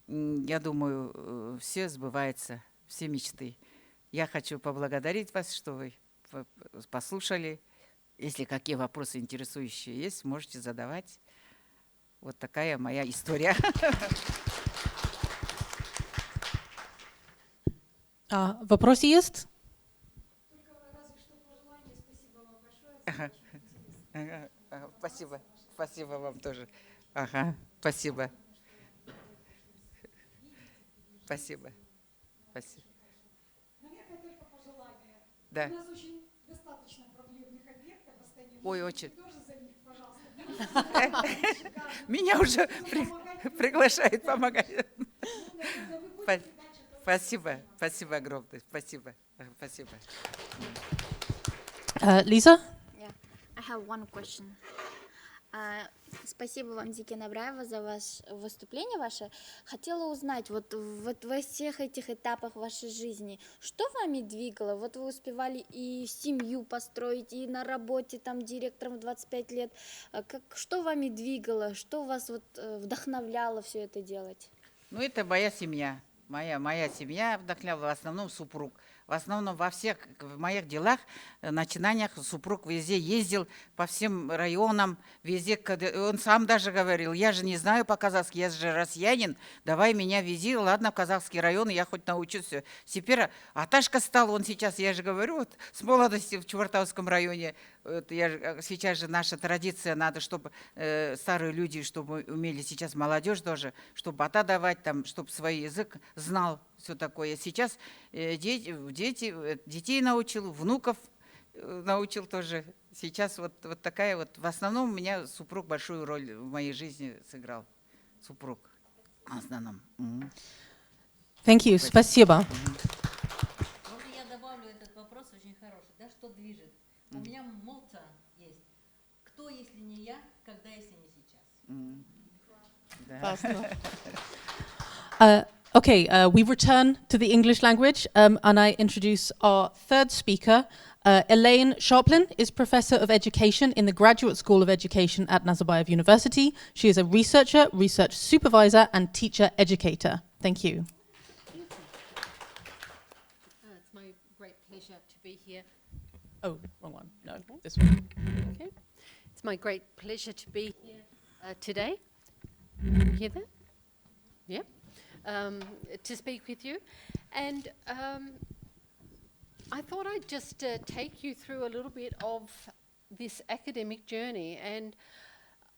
Я думаю, все сбывается, все мечты. Я хочу поблагодарить вас, что вы послушали. Если какие вопросы интересующие есть, можете задавать. Вот такая моя история. Вопросы есть? Только разве что пожелание. Спасибо вам большое. Спасибо. Спасибо вам тоже. Ага, спасибо. Спасибо. Спасибо. Наверное, только пожелание. Да. У нас очень достаточно проблемных объектов остается. Ой, очень. Тоже за них, пожалуйста. Меня уже приглашают помогать. Спасибо. Спасибо огромное. Спасибо. Спасибо. Лиза? Yeah, I have one question. Спасибо вам, Зикина Абраева, за ваше выступление ваше. Хотела узнать, вот во всех этих этапах вашей жизни, что вами двигало? Вот вы успевали и семью построить, и на работе там директором в 25 лет. Что вами двигало? Что вас вот вдохновляло все это делать? Ну, это моя семья. Моя семья вдохновляла, в основном супруг. В основном во всех моих делах, начинаниях супруг везде ездил, по всем районам, везде. Он сам даже говорил, я же не знаю по-казахски, я же россиянин, давай меня вези, ладно, в казахский район, я хоть научусь. Теперь Аташка стал, он сейчас, я же говорю, вот, с молодости в Чувартовском районе, сейчас же наша традиция, надо, чтобы старые люди, чтобы умели, сейчас молодежь тоже, чтобы бата давать, там, чтобы свой язык знал, все такое. Детей научил, внуков научил тоже Сейчас вот такая вот, в основном у меня супруг большую роль в моей жизни сыграл. Супруг в основном. Thank you. Спасибо. Можно я добавлю этот вопрос очень хороший, да, что движет? У меня мотто есть. Кто, если не я, когда, если не сейчас? Okay, we return to the English language and I introduce our third speaker. Alain Shopton is Professor of Education in the Graduate School of Education at Nazarbayev University. She is a researcher, research supervisor and teacher educator. Thank you. It's my great pleasure to be here. Oh, wrong one. No, this one. Okay. It's my great pleasure to be here today. Hear that? Yeah. To speak with you. And I thought I'd just take you through a little bit of this academic journey. And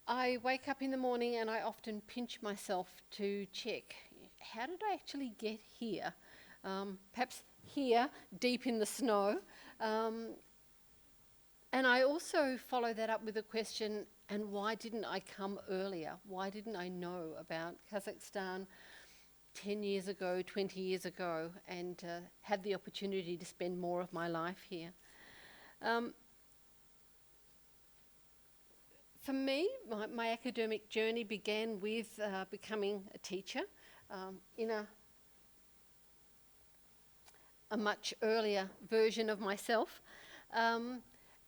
I wake up in the morning and I often pinch myself to check, how did I actually get here? Perhaps here, deep in the snow. And I also follow that up with a question, and why didn't I come earlier? Why didn't I know about Kazakhstan 10 years ago, 20 years ago, and had the opportunity to spend more of my life here? For me, my academic journey began with becoming a teacher in a much earlier version of myself.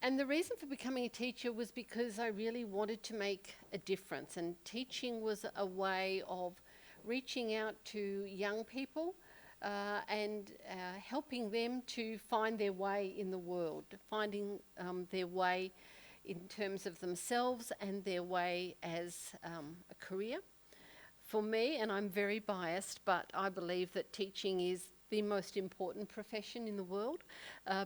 And the reason for becoming a teacher was because I really wanted to make a difference, and teaching was a way of reaching out to young people and helping them to find their way in the world, finding their way in terms of themselves and their way as a career. For me, and I'm very biased, but I believe that teaching is the most important profession in the world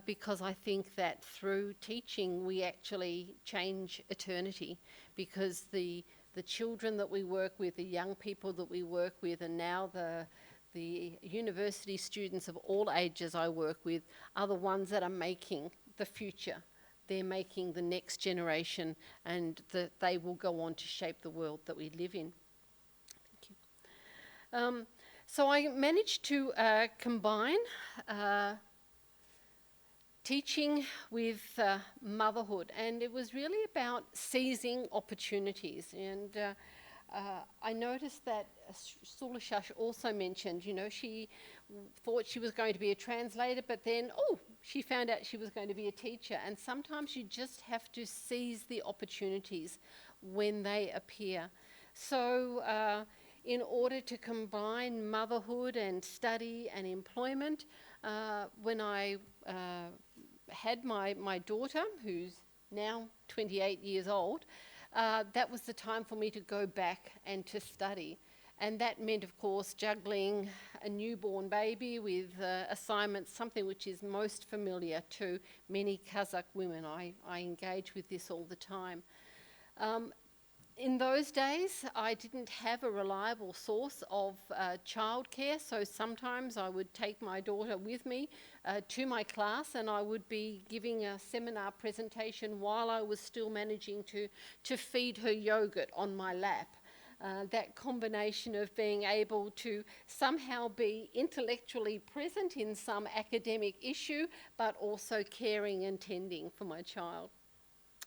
because I think that through teaching we actually change eternity, because the children that we work with, the young people that we work with, and now the university students of all ages I work with are the ones that are making the future. They're making the next generation, and they will go on to shape the world that we live in. Thank you. So I managed to combine teaching with motherhood, and it was really about seizing opportunities. And I noticed that Sulashash also mentioned, you know, she thought she was going to be a translator, but then, she found out she was going to be a teacher. And sometimes you just have to seize the opportunities when they appear. So in order to combine motherhood and study and employment, when I had my daughter, who's now 28 years old, that was the time for me to go back and to study. And that meant, of course, juggling a newborn baby with assignments, something which is most familiar to many Kazakh women. I engage with this all the time. In those days, I didn't have a reliable source of childcare, so sometimes I would take my daughter with me to my class, and I would be giving a seminar presentation while I was still managing to feed her yogurt on my lap. That combination of being able to somehow be intellectually present in some academic issue, but also caring and tending for my child.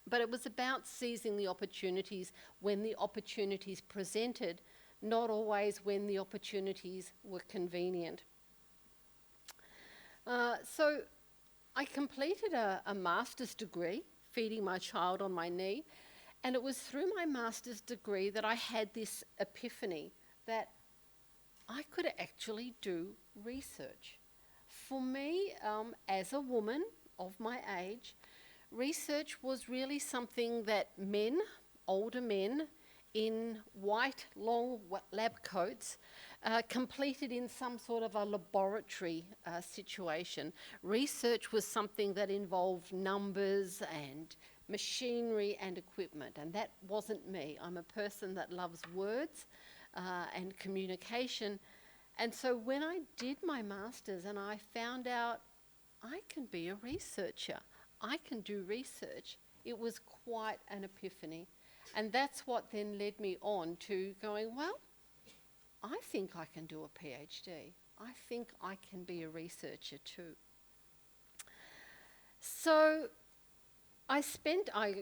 But it was about seizing the opportunities when the opportunities presented, not always when the opportunities were convenient. So I completed a master's degree, feeding my child on my knee, and it was through my master's degree that I had this epiphany that I could actually do research. For me, as a woman of my age, research was really something that men, older men, in white, long lab coats, completed in some sort of a laboratory situation. Research was something that involved numbers and machinery and equipment, and that wasn't me. I'm a person that loves words and communication. And so when I did my master's and I found out I can be a researcher, I can do research, it was quite an epiphany. And that's what then led me on to going, well, I think I can do a PhD. I think I can be a researcher too. So I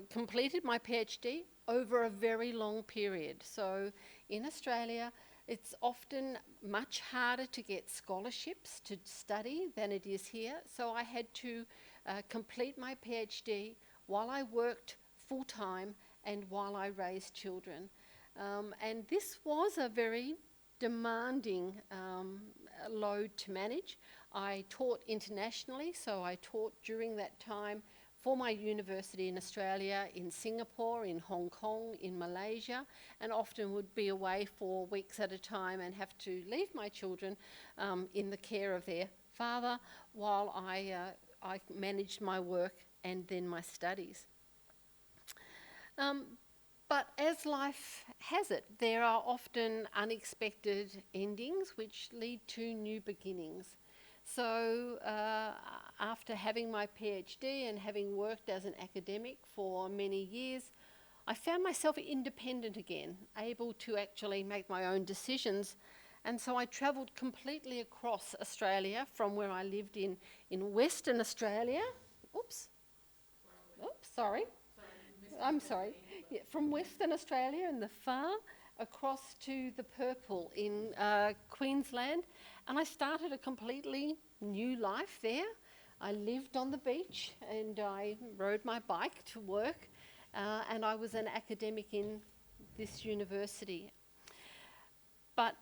completed my PhD over a very long period. So in Australia, it's often much harder to get scholarships to study than it is here. So I had to complete my PhD while I worked full-time and while I raised children. And this was a very demanding load to manage. I taught internationally, so I taught during that time for my university in Australia, in Singapore, in Hong Kong, in Malaysia, and often would be away for weeks at a time and have to leave my children in the care of their father while I managed my work and then my studies. But as life has it, there are often unexpected endings which lead to new beginnings. So after having my PhD and having worked as an academic for many years, I found myself independent again, able to actually make my own decisions. And so I travelled completely across Australia from where I lived in Western Australia. Oops, sorry. I'm sorry. Yeah, from Western Australia in the far across to the purple in Queensland, and I started a completely new life there. I lived on the beach and I rode my bike to work, and I was an academic in this university. But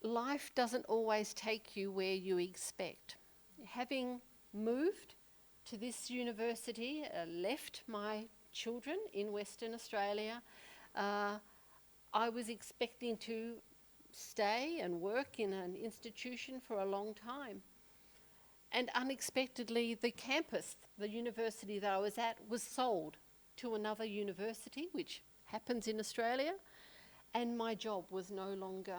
life doesn't always take you where you expect. Having moved to this university, left my children in Western Australia, I was expecting to stay and work in an institution for a long time. And unexpectedly, the campus, the university that I was at, was sold to another university, which happens in Australia, and my job was no longer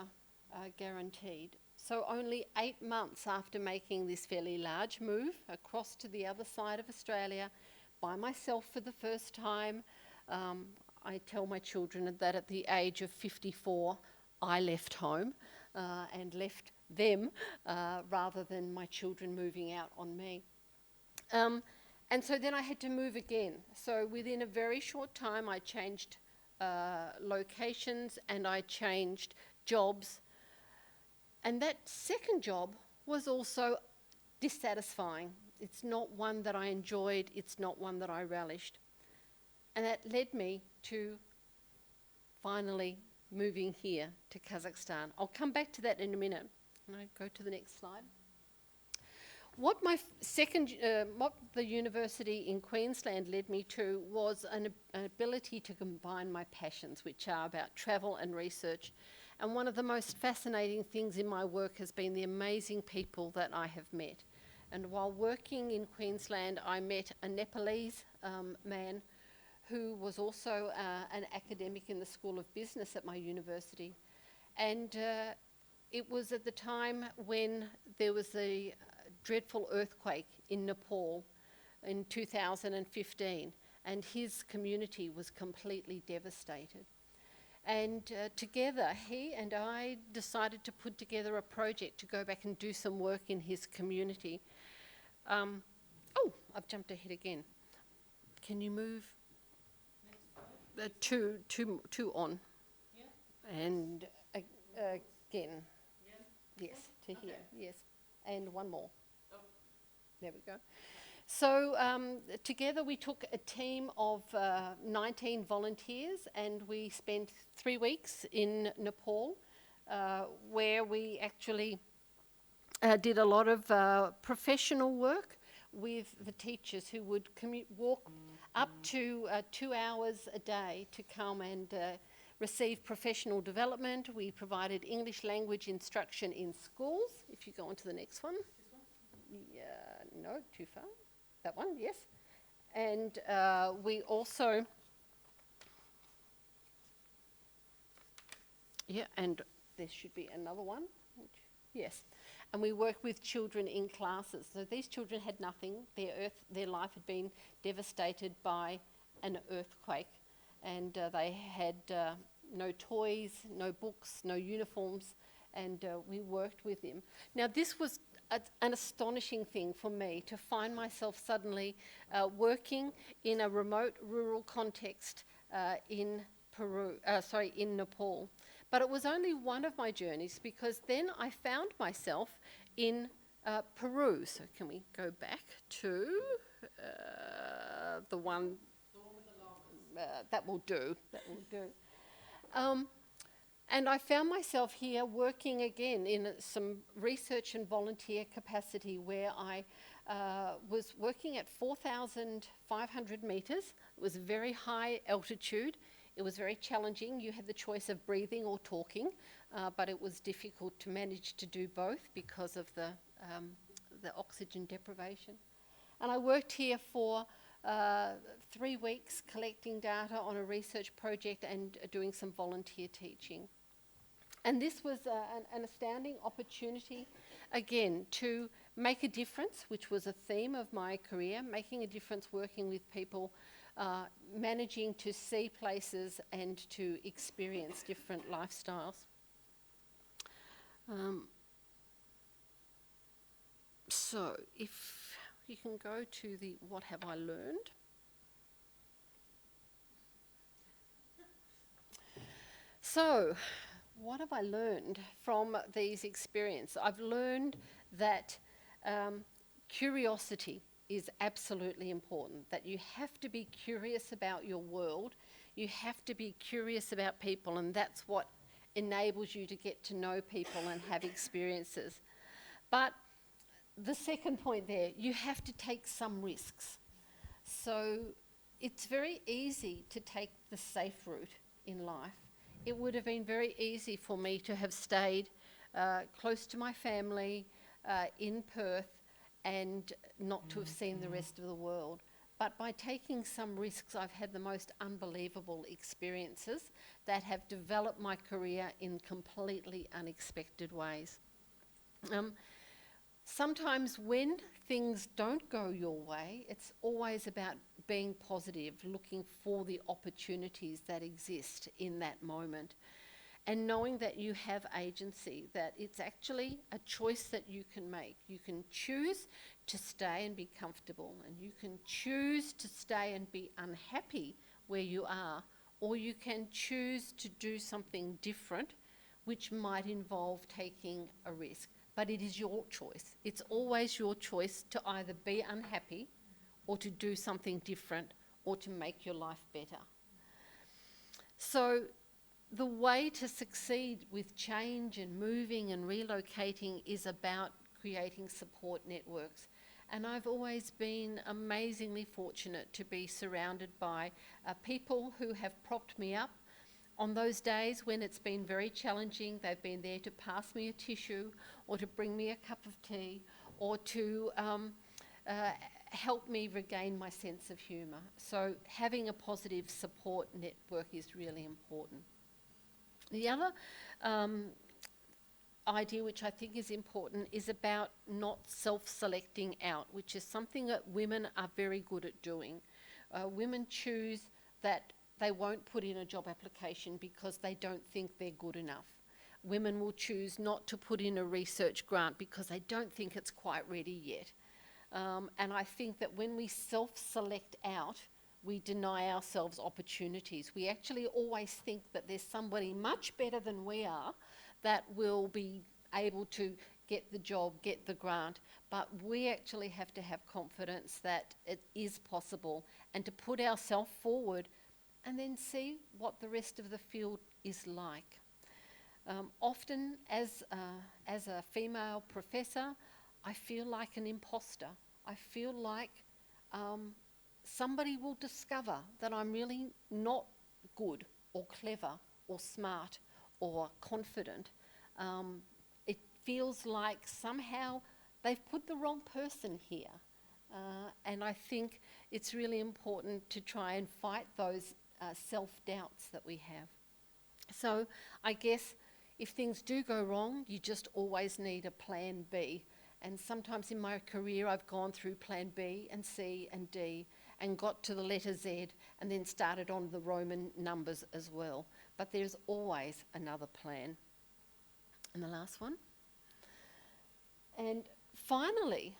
guaranteed. So only 8 months after making this fairly large move across to the other side of Australia, by myself for the first time, I tell my children that at the age of 54, I left home and left them rather than my children moving out on me. And so then I had to move again. So within a very short time, I changed locations and I changed jobs. And that second job was also dissatisfying. It's not one that I enjoyed, it's not one that I relished. And that led me to finally moving here to Kazakhstan. I'll come back to that in a minute. Can I go to the next slide? What the university in Queensland led me to was an ability to combine my passions, which are about travel and research. And one of the most fascinating things in my work has been the amazing people that I have met. And while working in Queensland, I met a Nepalese man who was also an academic in the School of Business at my university. And it was at the time when there was a dreadful earthquake in Nepal in 2015, and his community was completely devastated. And together, he and I decided to put together a project to go back and do some work in his community. Oh, I've jumped ahead again. Can you move two on? Yeah. And again. Yeah. Yes, to here, yes. And one more. Oh. There we go. So together we took a team of 19 volunteers and we spent 3 weeks in Nepal where we actually did a lot of professional work with the teachers who would walk up to 2 hours a day to come and receive professional development. We provided English language instruction in schools. If you go on to the next one. Yeah, no, too far. That one, yes. And we also, yeah, and there should be another one, yes. And we work with children in classes. So these children had nothing. Their life had been devastated by an earthquake, and they had no toys, no books, no uniforms, and we worked with him. Now this was an astonishing thing for me, to find myself suddenly working in a remote rural context in Nepal. But it was only one of my journeys, because then I found myself in Peru. So can we go back to the one that will do? That will do. And I found myself here working again in some research and volunteer capacity, where I was working at 4,500 metres. It was very high altitude. It was very challenging. You had the choice of breathing or talking, but it was difficult to manage to do both because of the oxygen deprivation. And I worked here for 3 weeks collecting data on a research project and doing some volunteer teaching. And this was an astounding opportunity, again, to make a difference, which was a theme of my career, making a difference working with people, managing to see places and to experience different lifestyles. So if you can go to the what have I learned. So, what have I learned from these experiences? I've learned that curiosity is absolutely important, that you have to be curious about your world, you have to be curious about people, and that's what enables you to get to know people and have experiences. But the second point there, you have to take some risks. So it's very easy to take the safe route in life. It would have been very easy for me to have stayed close to my family in Perth and not to have seen the rest of the world. But by taking some risks, I've had the most unbelievable experiences that have developed my career in completely unexpected ways. Sometimes when things don't go your way, it's always about being positive, looking for the opportunities that exist in that moment, and knowing that you have agency, that it's actually a choice that you can make. You can choose to stay and be comfortable, and you can choose to stay and be unhappy where you are, or you can choose to do something different, which might involve taking a risk. But it is your choice. It's always your choice to either be unhappy or to do something different or to make your life better. So the way to succeed with change and moving and relocating is about creating support networks. And I've always been amazingly fortunate to be surrounded by people who have propped me up. On those days when it's been very challenging, they've been there to pass me a tissue or to bring me a cup of tea or to help me regain my sense of humour. So having a positive support network is really important. The other idea which I think is important is about not self-selecting out, which is something that women are very good at doing. Women choose that they won't put in a job application because they don't think they're good enough. Women will choose not to put in a research grant because they don't think it's quite ready yet. And I think that when we self-select out, we deny ourselves opportunities. We actually always think that there's somebody much better than we are that will be able to get the job, get the grant, but we actually have to have confidence that it is possible and to put ourselves forward and then see what the rest of the field is like. Often as a female professor, I feel like an imposter. I feel like somebody will discover that I'm really not good or clever or smart or confident. It feels like somehow they've put the wrong person here. And I think it's really important to try and fight those self-doubts that we have. So I guess if things do go wrong, you just always need a plan B. And sometimes in my career, I've gone through plan B and C and D, and got to the letter Z and then started on the Roman numbers as well. But there's always another plan. And the last one. And finally,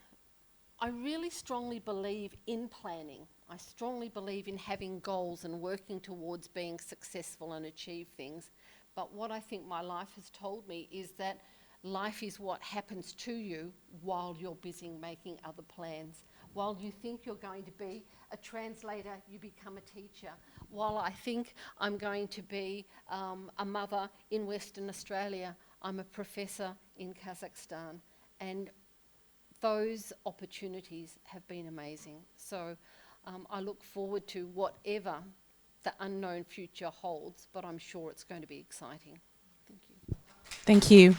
I really strongly believe in planning. I strongly believe in having goals and working towards being successful and achieve things. But what I think my life has told me is that life is what happens to you while you're busy making other plans. While you think you're going to be a translator, you become a teacher. While I think I'm going to be a mother in Western Australia, I'm a professor in Kazakhstan. And those opportunities have been amazing. So I look forward to whatever the unknown future holds, but I'm sure it's going to be exciting. Thank you. Thank you.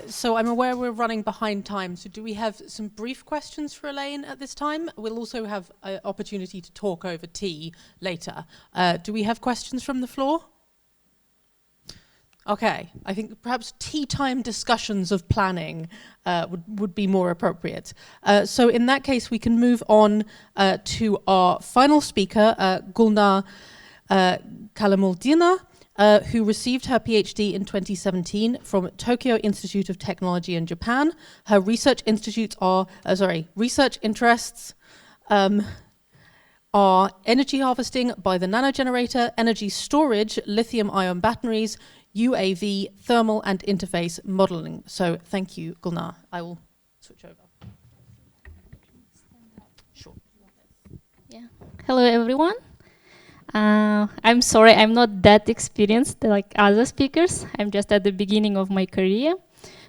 So I'm aware we're running behind time, so do we have some brief questions for Alain at this time? We'll also have an opportunity to talk over tea later. Do we have questions from the floor? Okay, I think perhaps tea time discussions of planning would be more appropriate. So in that case, we can move on to our final speaker, Gulnar Kalamuldina, who received her PhD in 2017 from Tokyo Institute of Technology in Japan. Her research interests are energy harvesting by the nanogenerator, energy storage, lithium-ion batteries, UAV, thermal and interface modeling. So thank you, Gulnar. I will switch over. Sure. Yeah. Hello, everyone. I'm sorry, I'm not that experienced like other speakers. I'm just at the beginning of my career.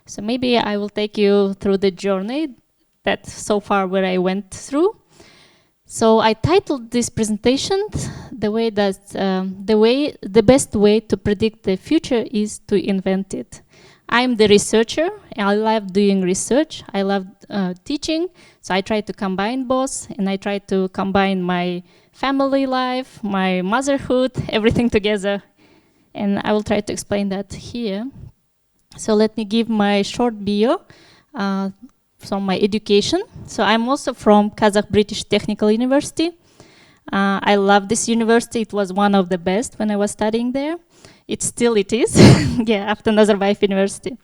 So maybe I will take you through the journey that so far where I went through. So I titled this presentation the best way to predict the future is to invent it. I'm the researcher. I love doing research. I love teaching. So I try to combine both, and I try to combine my family life, my motherhood, everything together. And I will try to explain that here. So let me give my short bio from my education. So I'm also from Kazakh British Technical University. I love this university. It was one of the best when I was studying there. It is, yeah, after Nazarbayev University.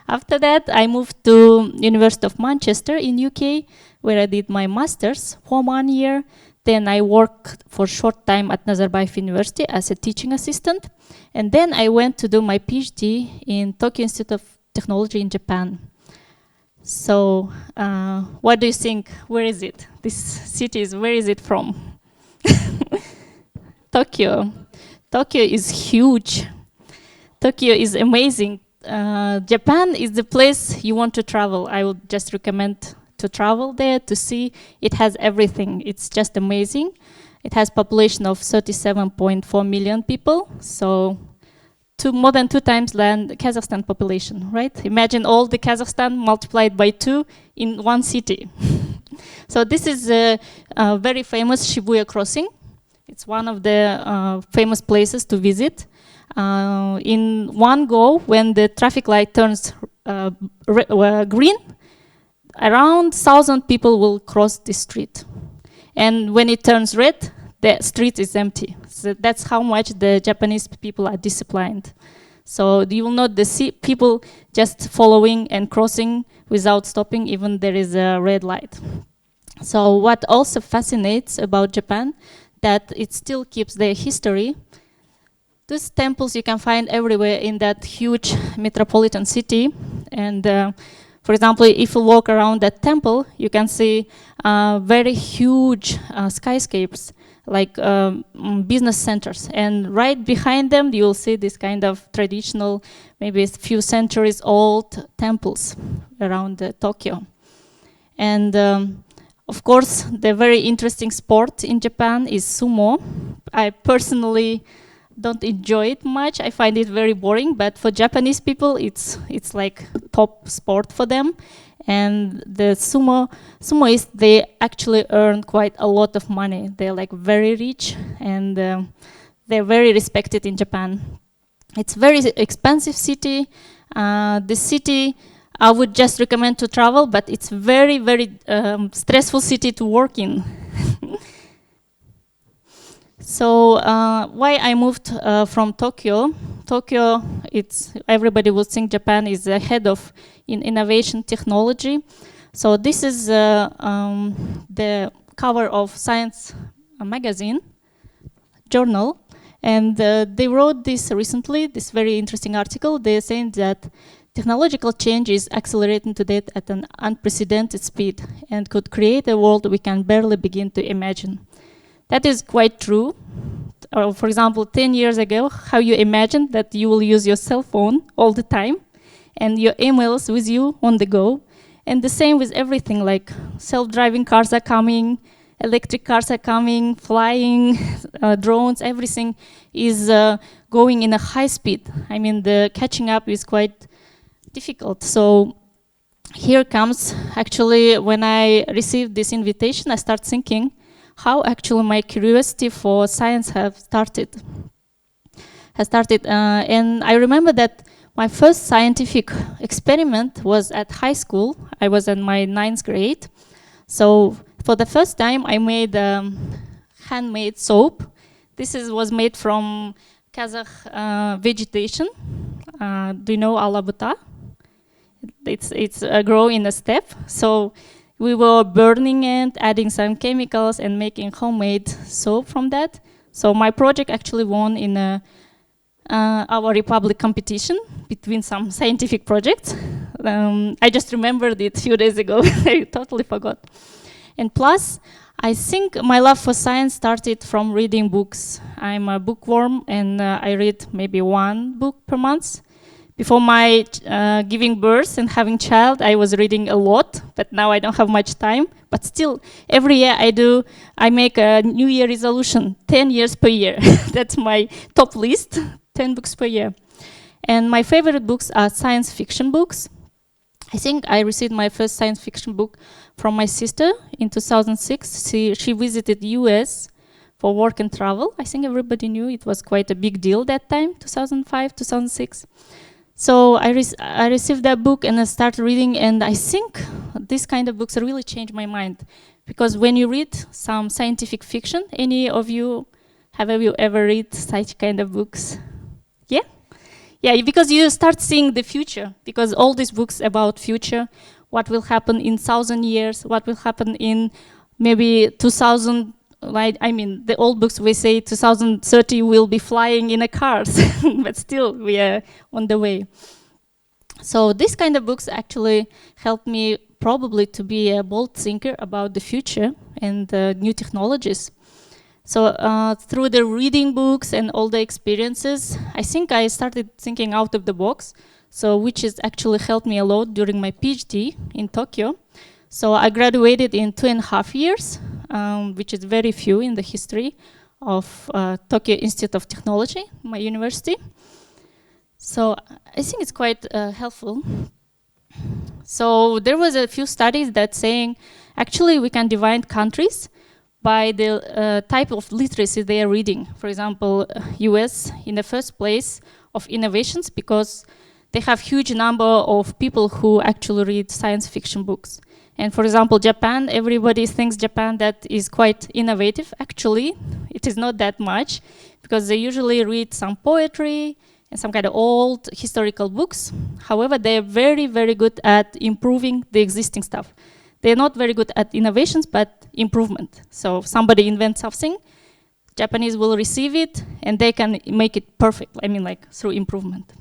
After that, I moved to University of Manchester in UK, where I did my master's for 1 year. Then I worked for a short time at Nazarbayev University as a teaching assistant. And then I went to do my PhD in Tokyo Institute of Technology in Japan. So what do you think? Where is it? This city where is it from? Tokyo. Tokyo is huge. Tokyo is amazing. Japan is the place you want to travel. I would just recommend to travel there to see. It has everything. It's just amazing. It has population of 37.4 million people. So more than 2 times than the Kazakhstan population, right? Imagine all the Kazakhstan multiplied by 2 in one city. So this is a very famous Shibuya crossing. It's one of the famous places to visit. In one go, when the traffic light turns green, around 1,000 people will cross the street. And when it turns red, the street is empty. So that's how much the Japanese people are disciplined. So you will not see people just following and crossing without stopping, even there is a red light. So what also fascinates about Japan, that it still keeps their history. These temples you can find everywhere in that huge metropolitan city. And for example, if you walk around that temple, you can see very huge skyscrapers, like business centers. And right behind them, you will see this kind of traditional, maybe a few centuries old temples around Tokyo. And of course, the very interesting sport in Japan is sumo. I personally don't enjoy it much. I find it very boring, but for Japanese people, it's like top sport for them. And the sumoists, they actually earn quite a lot of money. They're like very rich, and they're very respected in Japan. It's very expensive city. The city, I would just recommend to travel, but it's very, very stressful city to work in. So why I moved from Tokyo? Tokyo, everybody would think Japan is ahead of in innovation technology. So this is the cover of Science magazine, journal, and they wrote this recently, this very interesting article. They're saying that technological change is accelerating today at an unprecedented speed and could create a world we can barely begin to imagine. That is quite true. For example, 10 years ago, how you imagined that you will use your cell phone all the time and your emails with you on the go. And the same with everything, like self-driving cars are coming, electric cars are coming, flying, drones, everything is going in a high speed. I mean, the catching up is quite difficult. So here comes, actually, when I received this invitation, I start thinking how actually my curiosity for science has started. And I remember that my first scientific experiment was at high school. I was in my 9th grade. So for the first time, I made handmade soap. This was made from Kazakh vegetation. Do you know alabuta? It's grow in a steppe. So we were burning it, adding some chemicals, and making homemade soap from that. So my project actually won in our Republic competition between some scientific projects. I just remembered it a few days ago. I totally forgot. And plus, I think my love for science started from reading books. I'm a bookworm, and I read maybe one book per month. Before my giving birth and having child, I was reading a lot, but now I don't have much time. But still, every year I make a New Year resolution, 10 years per year. That's my top list, 10 books per year. And my favorite books are science fiction books. I think I received my first science fiction book from my sister in 2006. She visited US for work and travel. I think everybody knew it was quite a big deal that time, 2005, 2006. So I received that book and I started reading, and I think these kind of books really changed my mind. Because when you read some scientific fiction, have you ever read such kind of books? Yeah? Yeah, because you start seeing the future, because all these books about future, what will happen in 1,000 years, what will happen in maybe 2000, the old books we say 2030 we'll be flying in a cars, but still we are on the way. So this kind of books actually helped me probably to be a bold thinker about the future and new technologies. So through the reading books and all the experiences, I think I started thinking out of the box, so which has actually helped me a lot during my PhD in Tokyo. So I graduated in 2.5 years, which is very few in the history of Tokyo Institute of Technology, my university. So I think it's quite helpful. So there was a few studies that saying, actually we can divide countries by the type of literacy they are reading. For example, US in the first place of innovations, because they have huge number of people who actually read science fiction books. And for example, Japan, everybody thinks Japan that is quite innovative. Actually, it is not that much, because they usually read some poetry and some kind of old historical books. However, they are very, very good at improving the existing stuff. They're not very good at innovations, but improvement. So if somebody invents something, Japanese will receive it, and they can make it perfect, through improvement.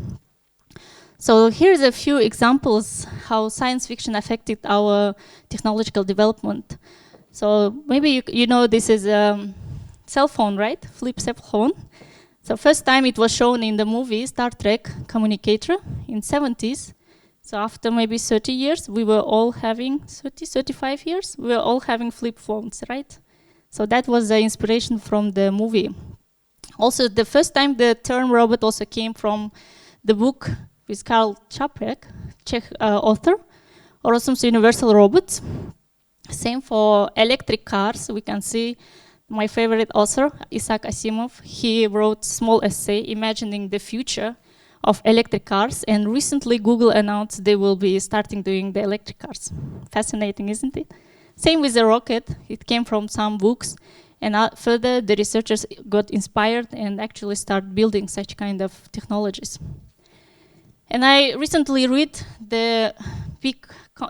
So here's a few examples how science fiction affected our technological development. So maybe you know this is a cell phone, right? Flip cell phone. So first time it was shown in the movie Star Trek Communicator in 70s. So after maybe 30 years, we were all having, 35 years, we were all having flip phones, right? So that was the inspiration from the movie. Also, the first time the term robot also came from the book with Karl Čapek, Czech author, Rossum's Universal Robots. Same for electric cars. We can see my favorite author, Isaac Asimov. He wrote small essay imagining the future of electric cars, and recently Google announced they will be starting doing the electric cars. Fascinating, isn't it? Same with the rocket. It came from some books. And further, the researchers got inspired and actually started building such kind of technologies. And I recently read the big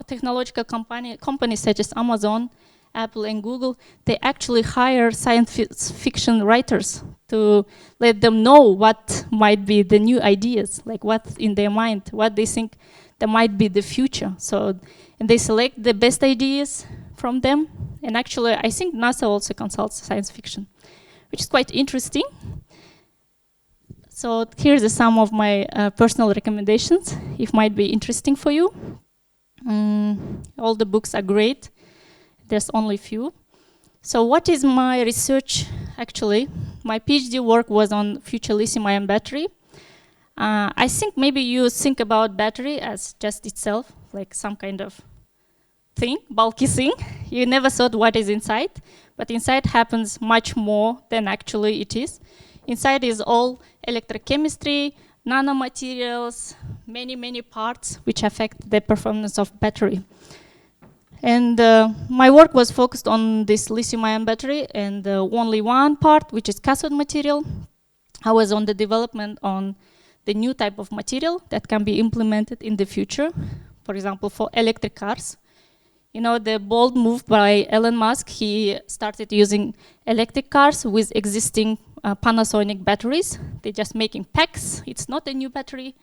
technological companies such as Amazon, Apple, and Google, they actually hire science fiction writers to let them know what might be the new ideas, like what's in their mind, what they think that might be the future. So, and they select the best ideas from them. And actually, I think NASA also consults science fiction, which is quite interesting. So here's some of my personal recommendations, if might be interesting for you. All the books are great. There's only few. So what is my research, actually? My PhD work was on future lithium-ion battery. I think maybe you think about battery as just itself, like some kind of thing, bulky thing. You never thought what is inside, but inside happens much more than actually it is. Inside is all electrochemistry, nanomaterials, many parts which affect the performance of battery. And my work was focused on this lithium-ion battery and only one part, which is cathode material. I was on the development on the new type of material that can be implemented in the future, for example, for electric cars. You know, the bold move by Elon Musk, he started using electric cars with existing Panasonic batteries. They're just making packs. It's not a new battery.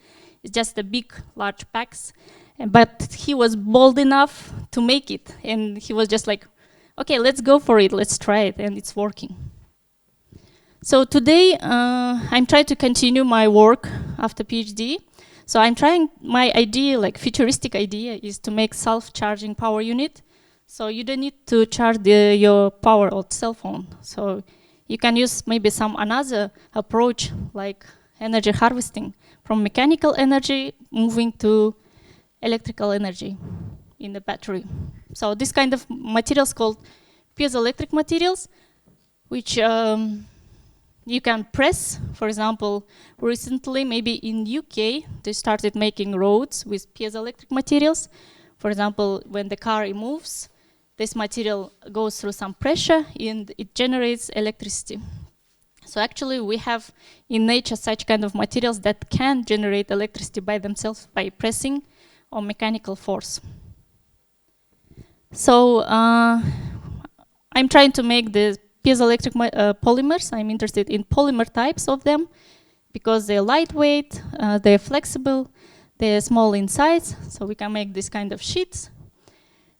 It's just a big, large packs. But he was bold enough to make it. And he was just like, okay, let's go for it. Let's try it. And it's working. So today, I'm trying to continue my work after PhD. So I'm trying, my idea, like futuristic idea, is to make self-charging power unit. So you don't need to charge your power or cell phone. So you can use maybe some another approach, like energy harvesting, from mechanical energy moving to electrical energy in the battery. So this kind of materials called piezoelectric materials, which you can press. For example, recently, maybe in UK, they started making roads with piezoelectric materials. For example, when the car moves, this material goes through some pressure and it generates electricity. So actually, we have in nature such kind of materials that can generate electricity by themselves by pressing or mechanical force. So I'm trying to make the piezoelectric polymers. I'm interested in polymer types of them because they're lightweight, they're flexible, they're small in size, so we can make this kind of sheets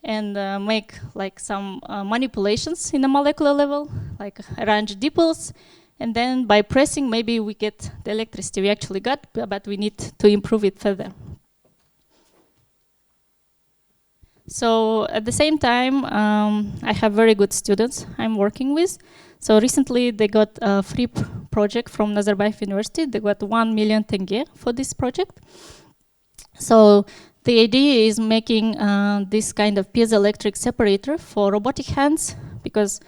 and make like some manipulations in the molecular level, like arrange dipoles, and then by pressing maybe we get the electricity we actually got, but we need to improve it further. So at the same time, I have very good students I'm working with. So recently they got a free project from Nazarbayev University. They got 1 million tenge for this project. So the idea is making this kind of piezoelectric separator for robotic hands, because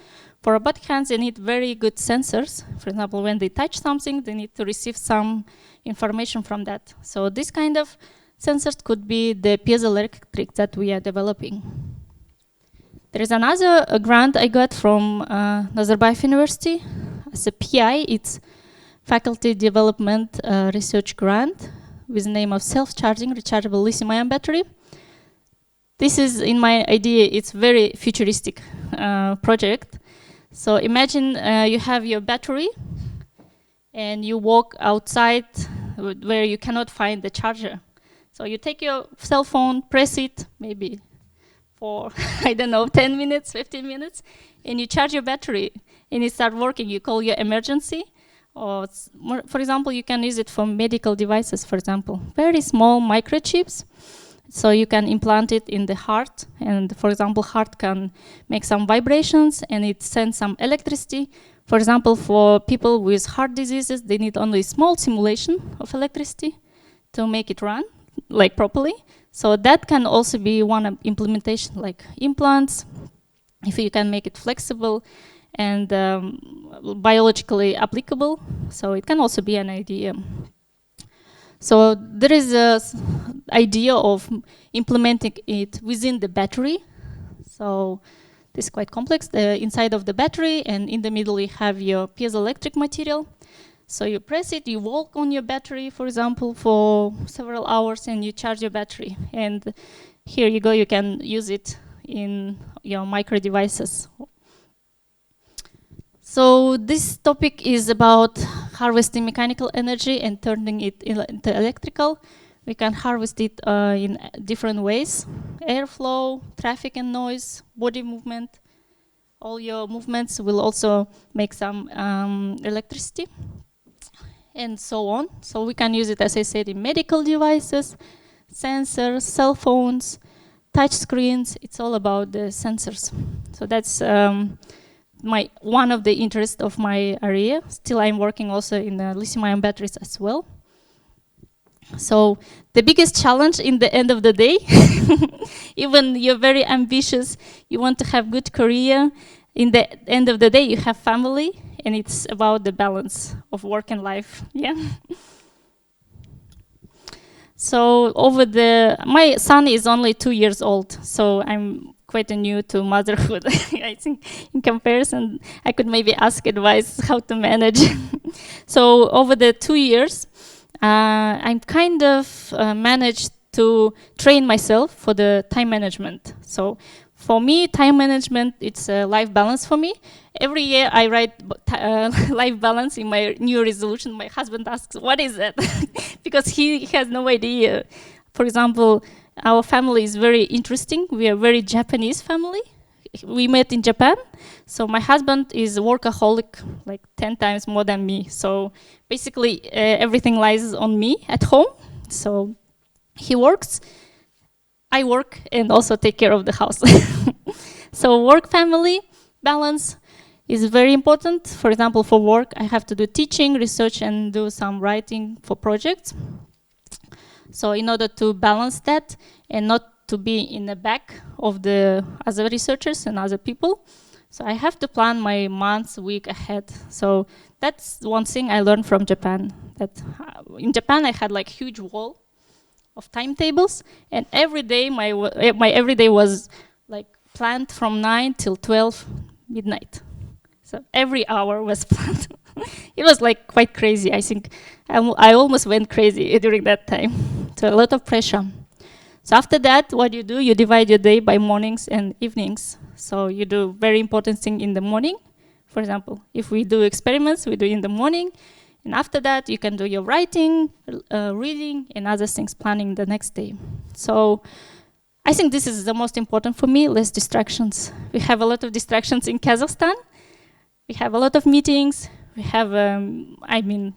for robotic hands they need very good sensors. For example, when they touch something, they need to receive some information from that. So this kind of sensors could be the piezoelectric that we are developing. There is another grant I got from Nazarbayev University as a PI. It's Faculty Development Research Grant with the name of Self-Charging Rechargeable Lithium-Ion Battery. This is, in my idea, it's very futuristic project. So imagine you have your battery and you walk outside where you cannot find the charger. So you take your cell phone, press it, maybe for, I don't know, 10 minutes, 15 minutes, and you charge your battery, and it starts working. You call your emergency, or for example, you can use it for medical devices, for example. Very small microchips, so you can implant it in the heart, and for example, heart can make some vibrations, and it sends some electricity. For example, for people with heart diseases, they need only small simulation of electricity to make it run like properly. So that can also be one implementation, like implants, if you can make it flexible and biologically applicable. So it can also be an idea. So there is an idea of implementing it within the battery. So This is quite complex. The inside of the battery, and in the middle you have your piezoelectric material. So you press it, you walk on your battery, for example, for several hours, and you charge your battery. And here you go, you can use it in your micro devices. So this topic is about harvesting mechanical energy and turning it into electrical. We can harvest it in different ways: airflow, traffic and noise, body movement. All your movements will also make some electricity, and so on. So we can use it, as I said, in medical devices, sensors, cell phones, touch screens. It's all about the sensors. So that's one of the interests of my area. Still, I'm working also in lithium-ion batteries as well. So the biggest challenge in the end of the day, even you're very ambitious, you want to have good career, in the end of the day you have family, and it's about the balance of work and life. Yeah. So my son is only 2 years old, so I'm quite new to motherhood. I think in comparison, I could maybe ask advice how to manage. So over the 2 years, I'm kind of managed to train myself for the time management. So for me, time management, it's a life balance for me. Every year I write life balance in my new resolution. My husband asks, what is that? Because he has no idea. For example, our family is very interesting. We are a very Japanese family. We met in Japan. So my husband is a workaholic, like 10 times more than me. So basically everything lies on me at home. So he works, I work, and also take care of the house. So work-family balance is very important. For example, for work, I have to do teaching, research, and do some writing for projects. So in order to balance that and not to be in the back of the other researchers and other people, so I have to plan my months, week ahead. So that's one thing I learned from Japan. That in Japan I had like huge wall of timetables, and every day my every day was like planned from 9 till 12 midnight. So every hour was planned. It was like quite crazy. I think I almost went crazy during that time. So a lot of pressure. So after that, what you do, you divide your day by mornings and evenings. So you do very important thing in the morning. For example, if we do experiments, we do in the morning. And after that, you can do your writing, reading, and other things, planning the next day. So I think this is the most important for me, less distractions. We have a lot of distractions in Kazakhstan. We have a lot of meetings. We have,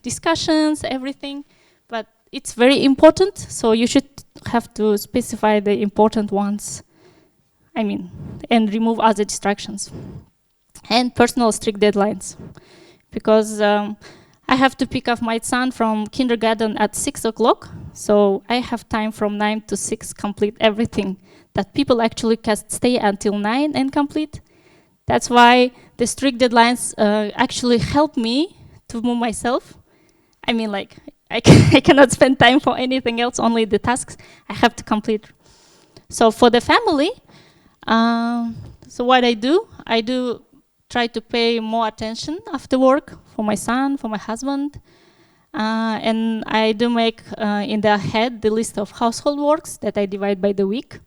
discussions, everything. But it's very important, so you should have to specify the important ones. And remove other distractions. And personal strict deadlines. Because I have to pick up my son from kindergarten at 6 o'clock, so I have time from 9 to 6 complete everything that people actually can stay until 9 and complete. That's why the strict deadlines actually help me to move myself. I cannot spend time for anything else, only the tasks I have to complete. So for the family, so what I do try to pay more attention after work for my son, for my husband. And I do make in the head the list of household works that I divide by the week.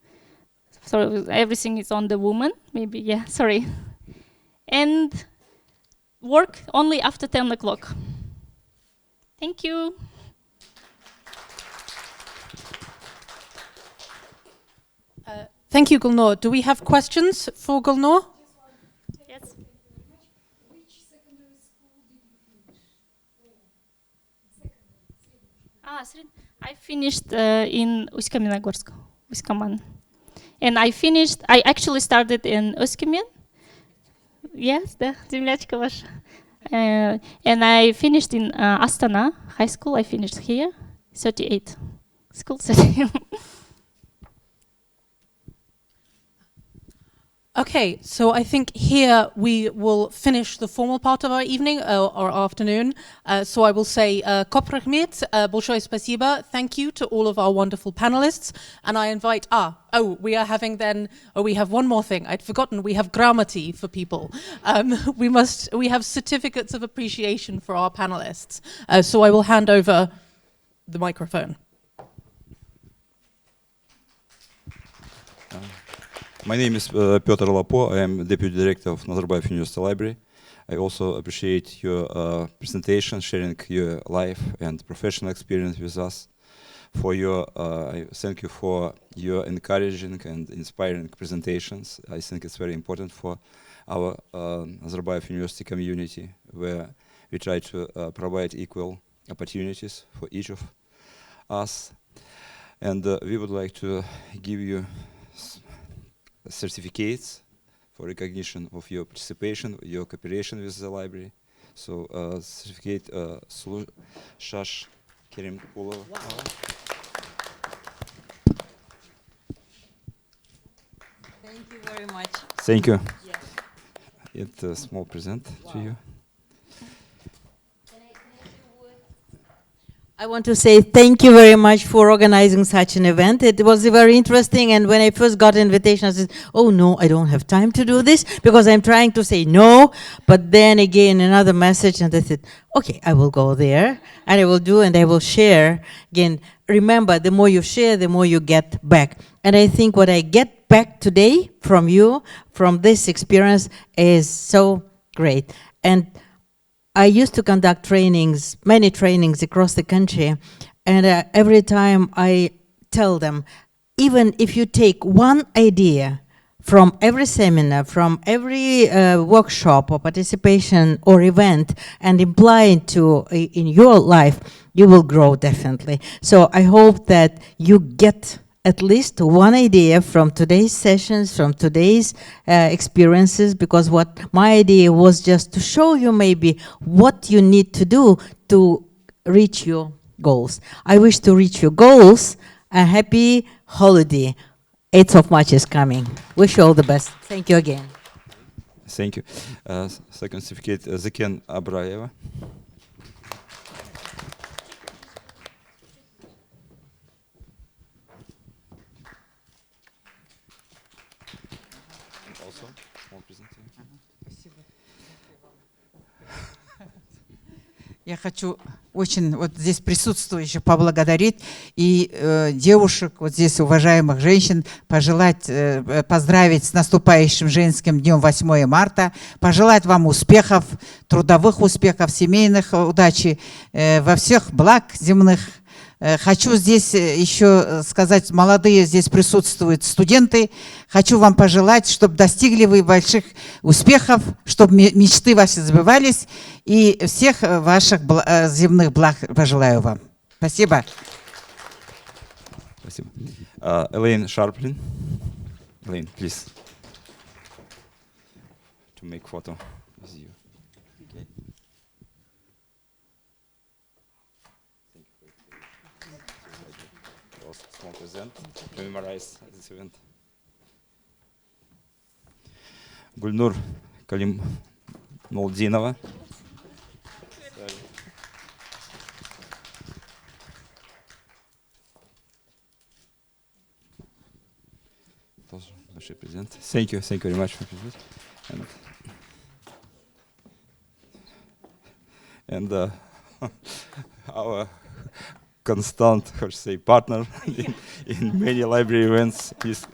So everything is on the woman, maybe, yeah, sorry. And work only after 10 o'clock. Thank you. Thank you, Gulnur. Do we have questions for Gulnur? Yes. Which secondary school did you finish? I finished in Uсть-Каменогорск, Uсть-Каман. And I actually started in Uсть-Камен. Yes, the землячка ваша. And I finished in Astana High School. I finished here, 38. School 38. Okay, so I think here we will finish the formal part of our evening or afternoon. So I will say Koprachmit, большое спасибо, thank you to all of our wonderful panelists. And I invite, we have one more thing. I'd forgotten, we have grammaty for people. We have certificates of appreciation for our panelists. So I will hand over the microphone. My name is Piotr Lapo. I am Deputy Director of Nazarbayev University Library. I also appreciate your presentation, sharing your life and professional experience with us. I thank you for your encouraging and inspiring presentations. I think it's very important for our Nazarbayev University community, where we try to provide equal opportunities for each of us. And we would like to give you certificates for recognition of your participation, your cooperation with the library. So, certificate Shash Kerim Kulova. Wow. Thank you very much. Thank you. Yes. It's a small present to you. I want to say thank you very much for organizing such an event. It was very interesting, and when I first got invitation, I said, oh no, I don't have time to do this, because I'm trying to say no, but then again another message, and I said, okay, I will go there, and I will do, and I will share. Again, remember, the more you share, the more you get back. And I think what I get back today from you, from this experience, is so great. And I used to conduct trainings, many trainings across the country, and every time I tell them, even if you take one idea from every seminar, from every workshop or participation or event, and apply it in your life, you will grow definitely. So I hope that you get at least one idea from today's sessions, from today's experiences, because what my idea was just to show you maybe what you need to do to reach your goals. I wish to reach your goals. A happy holiday. 8th of March is coming. Wish you all the best. Thank you again. Thank you. Second certificate, Ziken Abraeva. Я хочу очень вот здесь присутствующих поблагодарить и девушек, вот здесь уважаемых женщин, пожелать, поздравить с наступающим женским днем 8 марта, пожелать вам успехов, трудовых успехов, семейных, удачи, во всех благ земных. Хочу здесь еще сказать, молодые здесь присутствуют студенты. Хочу вам пожелать, чтобы достигли вы больших успехов, чтобы мечты ваши сбывались, и всех ваших земных благ пожелаю вам. Спасибо. Спасибо. Alain Shopton. Alain, please. To make photo with you. Okay. Small present to memorize this event. Гульнур Калим Молдинова. Тоже большой презент. Thank you very much for this. And our constant, partner in many library events is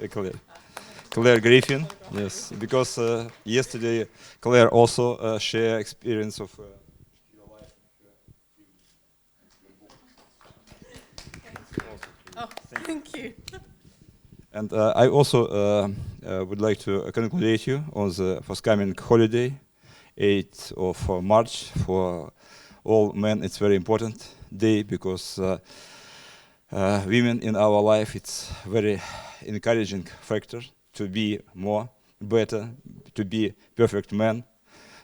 Claire Griffin. Yes, because yesterday Claire also shared experience of your life. Oh, thank you. And I also would like to congratulate you on the forthcoming holiday, 8th of March. For all men, it's very important day, because women in our life, it's very encouraging factor to be more, better, to be perfect man.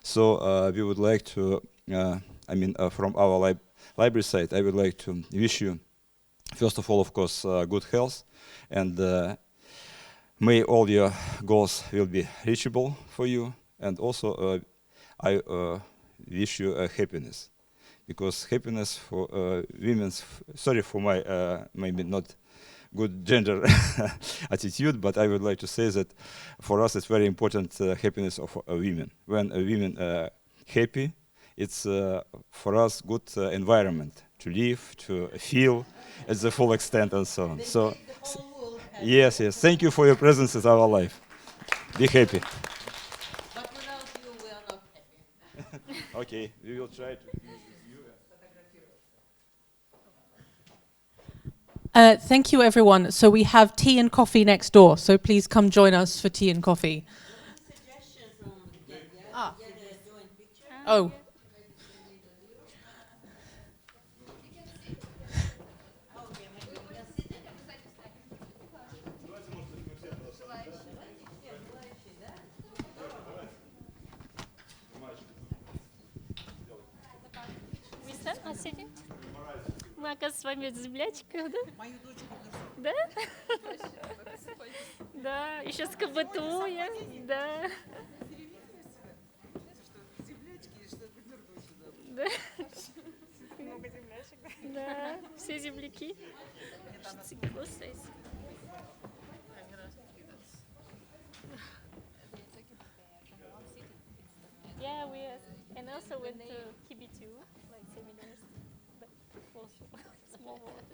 So we would like to, from our library side, I would like to wish you, first of all, of course, good health, and may all your goals will be reachable for you, and also I wish you happiness, because happiness for women's. Sorry for my maybe not good gender attitude, but I would like to say that for us it's very important happiness of women. When women happy, it's for us good environment to live, to feel at the full extent, and so on. So, yes. Thank you for your presence in our life. Be happy. But without you, we are not happy. Okay, we will try to. Thank you, everyone. So we have tea and coffee next door, so please come join us for tea and coffee. Suggestion from get Ah. a joint picture. Oh. Okay, maybe we can sit in. Мы, оказывается, с вами в землячках, да? Мою дочку Да? Да, еще с КБТУ я, да. Да. Много землячек, да? Да, все земляки. Yeah, we and also went to KBTU, like seminars, but also small world.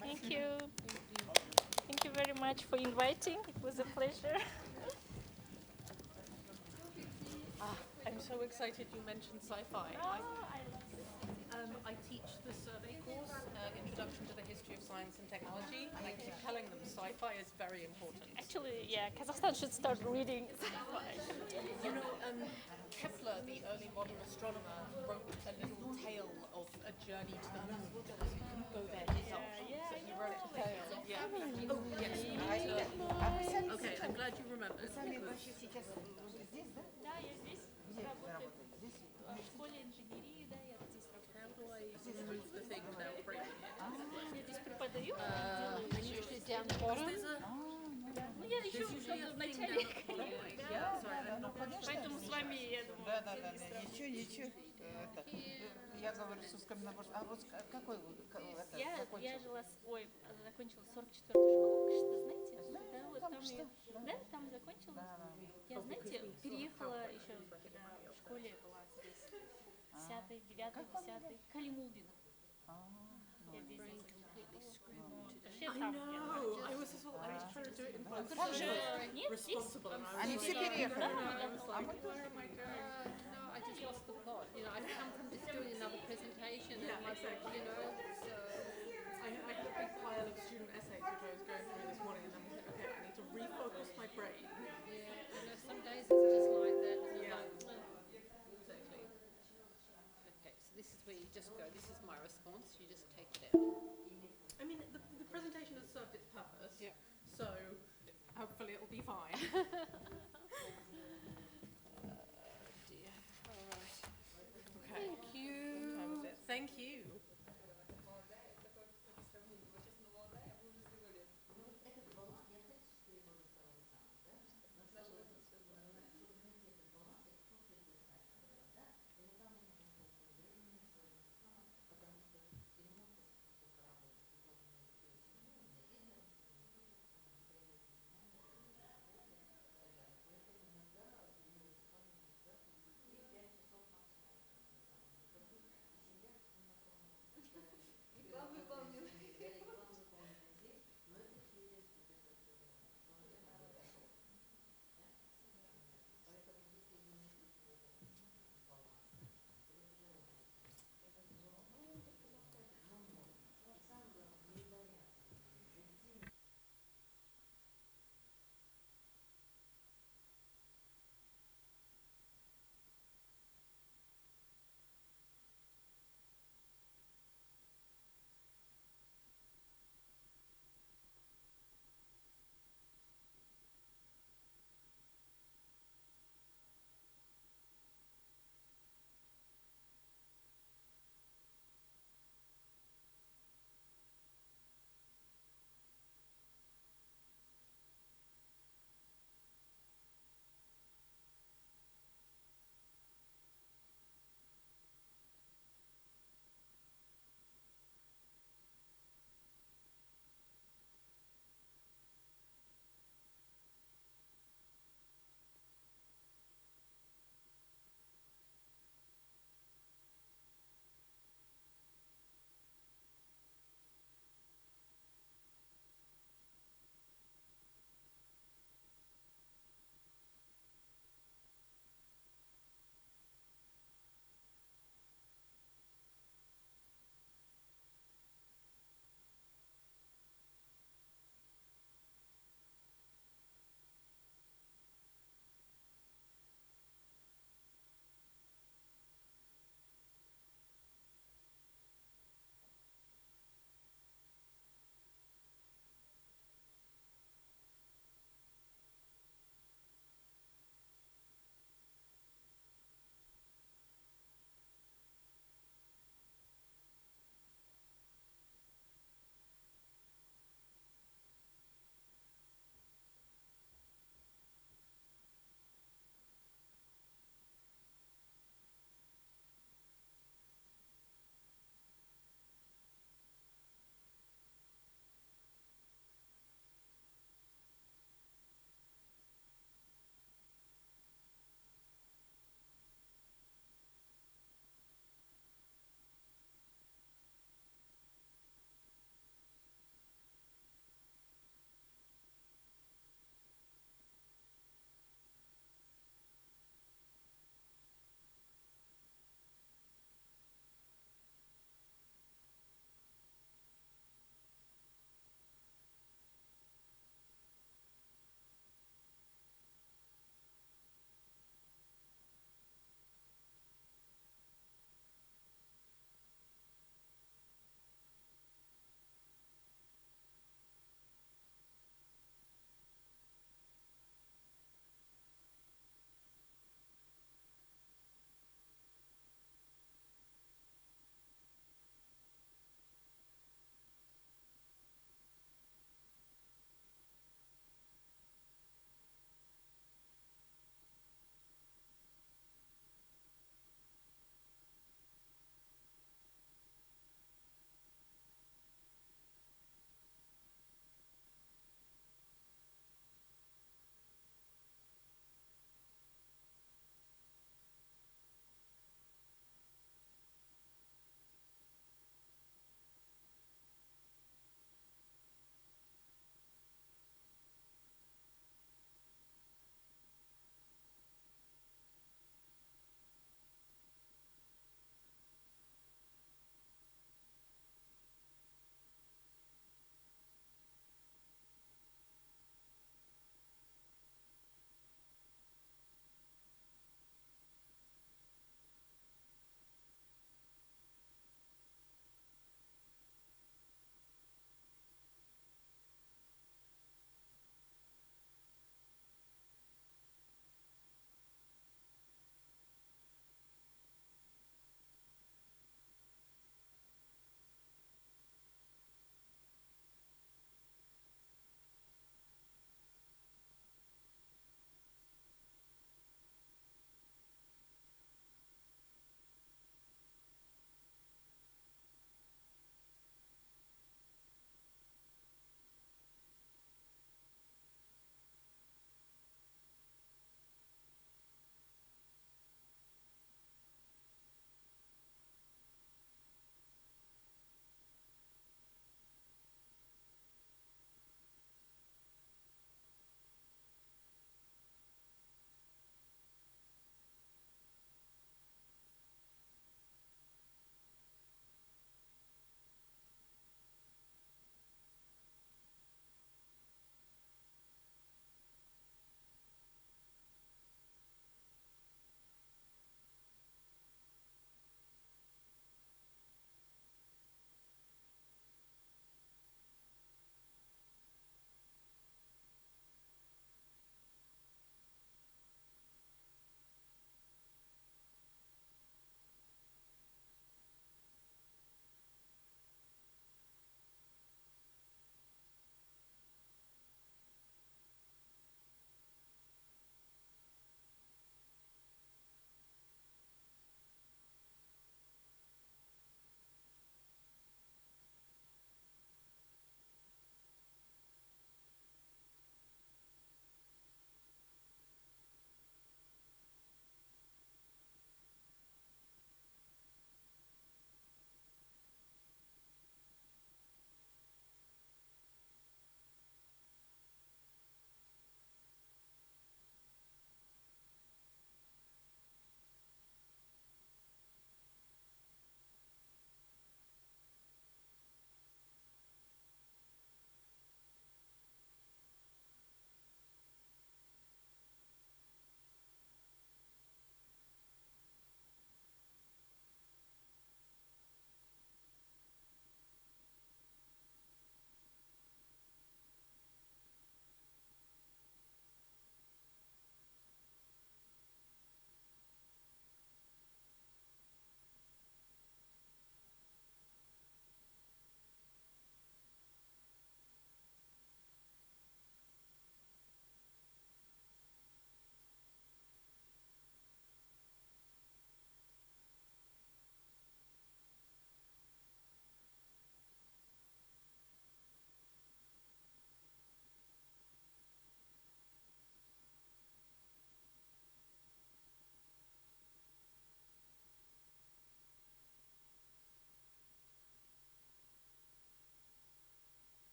Thank you. Thank you very much for inviting. It was a pleasure. I'm so excited you mentioned sci-fi. I teach the survey course, Introduction to the History of Science and Technology, and I keep telling them sci-fi is very important. Actually, yeah, Kazakhstan should start reading sci-fi. You know, Kepler, the early modern astronomer, wrote a little tale of a journey to the moon. You couldn't go there yourself. So he wrote a tale. Yeah. Oh, yes. Okay, I'm glad you remembered. Да, я здесь работаю в школе инженерии, да, я здесь работаю. Я здесь преподаю. Ну, я еще в начале карьеры. Поэтому с вами, я думаю, Да, ничего. Я говорю с узкоминогорским. А вот какой вы это Я закончил? жила, закончила 44-ю школу, что знаете? Да, вот там что? да, там закончила. Я, знаете, переехала еще, когда в школе была здесь. 10-й, 9-й, 10-й. Калимулдина. Я здесь вообще там. I was trying to do it in person. Нет, здесь. Они все переехали. I just lost the plot. You know, I come from just doing another presentation, and my you know, so I had a big pile of student essays which I was going through this morning, and then I was like, okay, I need to refocus my brain. Yeah, you know, some days it's just like that. Exactly. Okay, so this is where you just go. This is my response. You just take it out. I mean, the presentation has served its purpose. Yeah. So hopefully it'll be fine.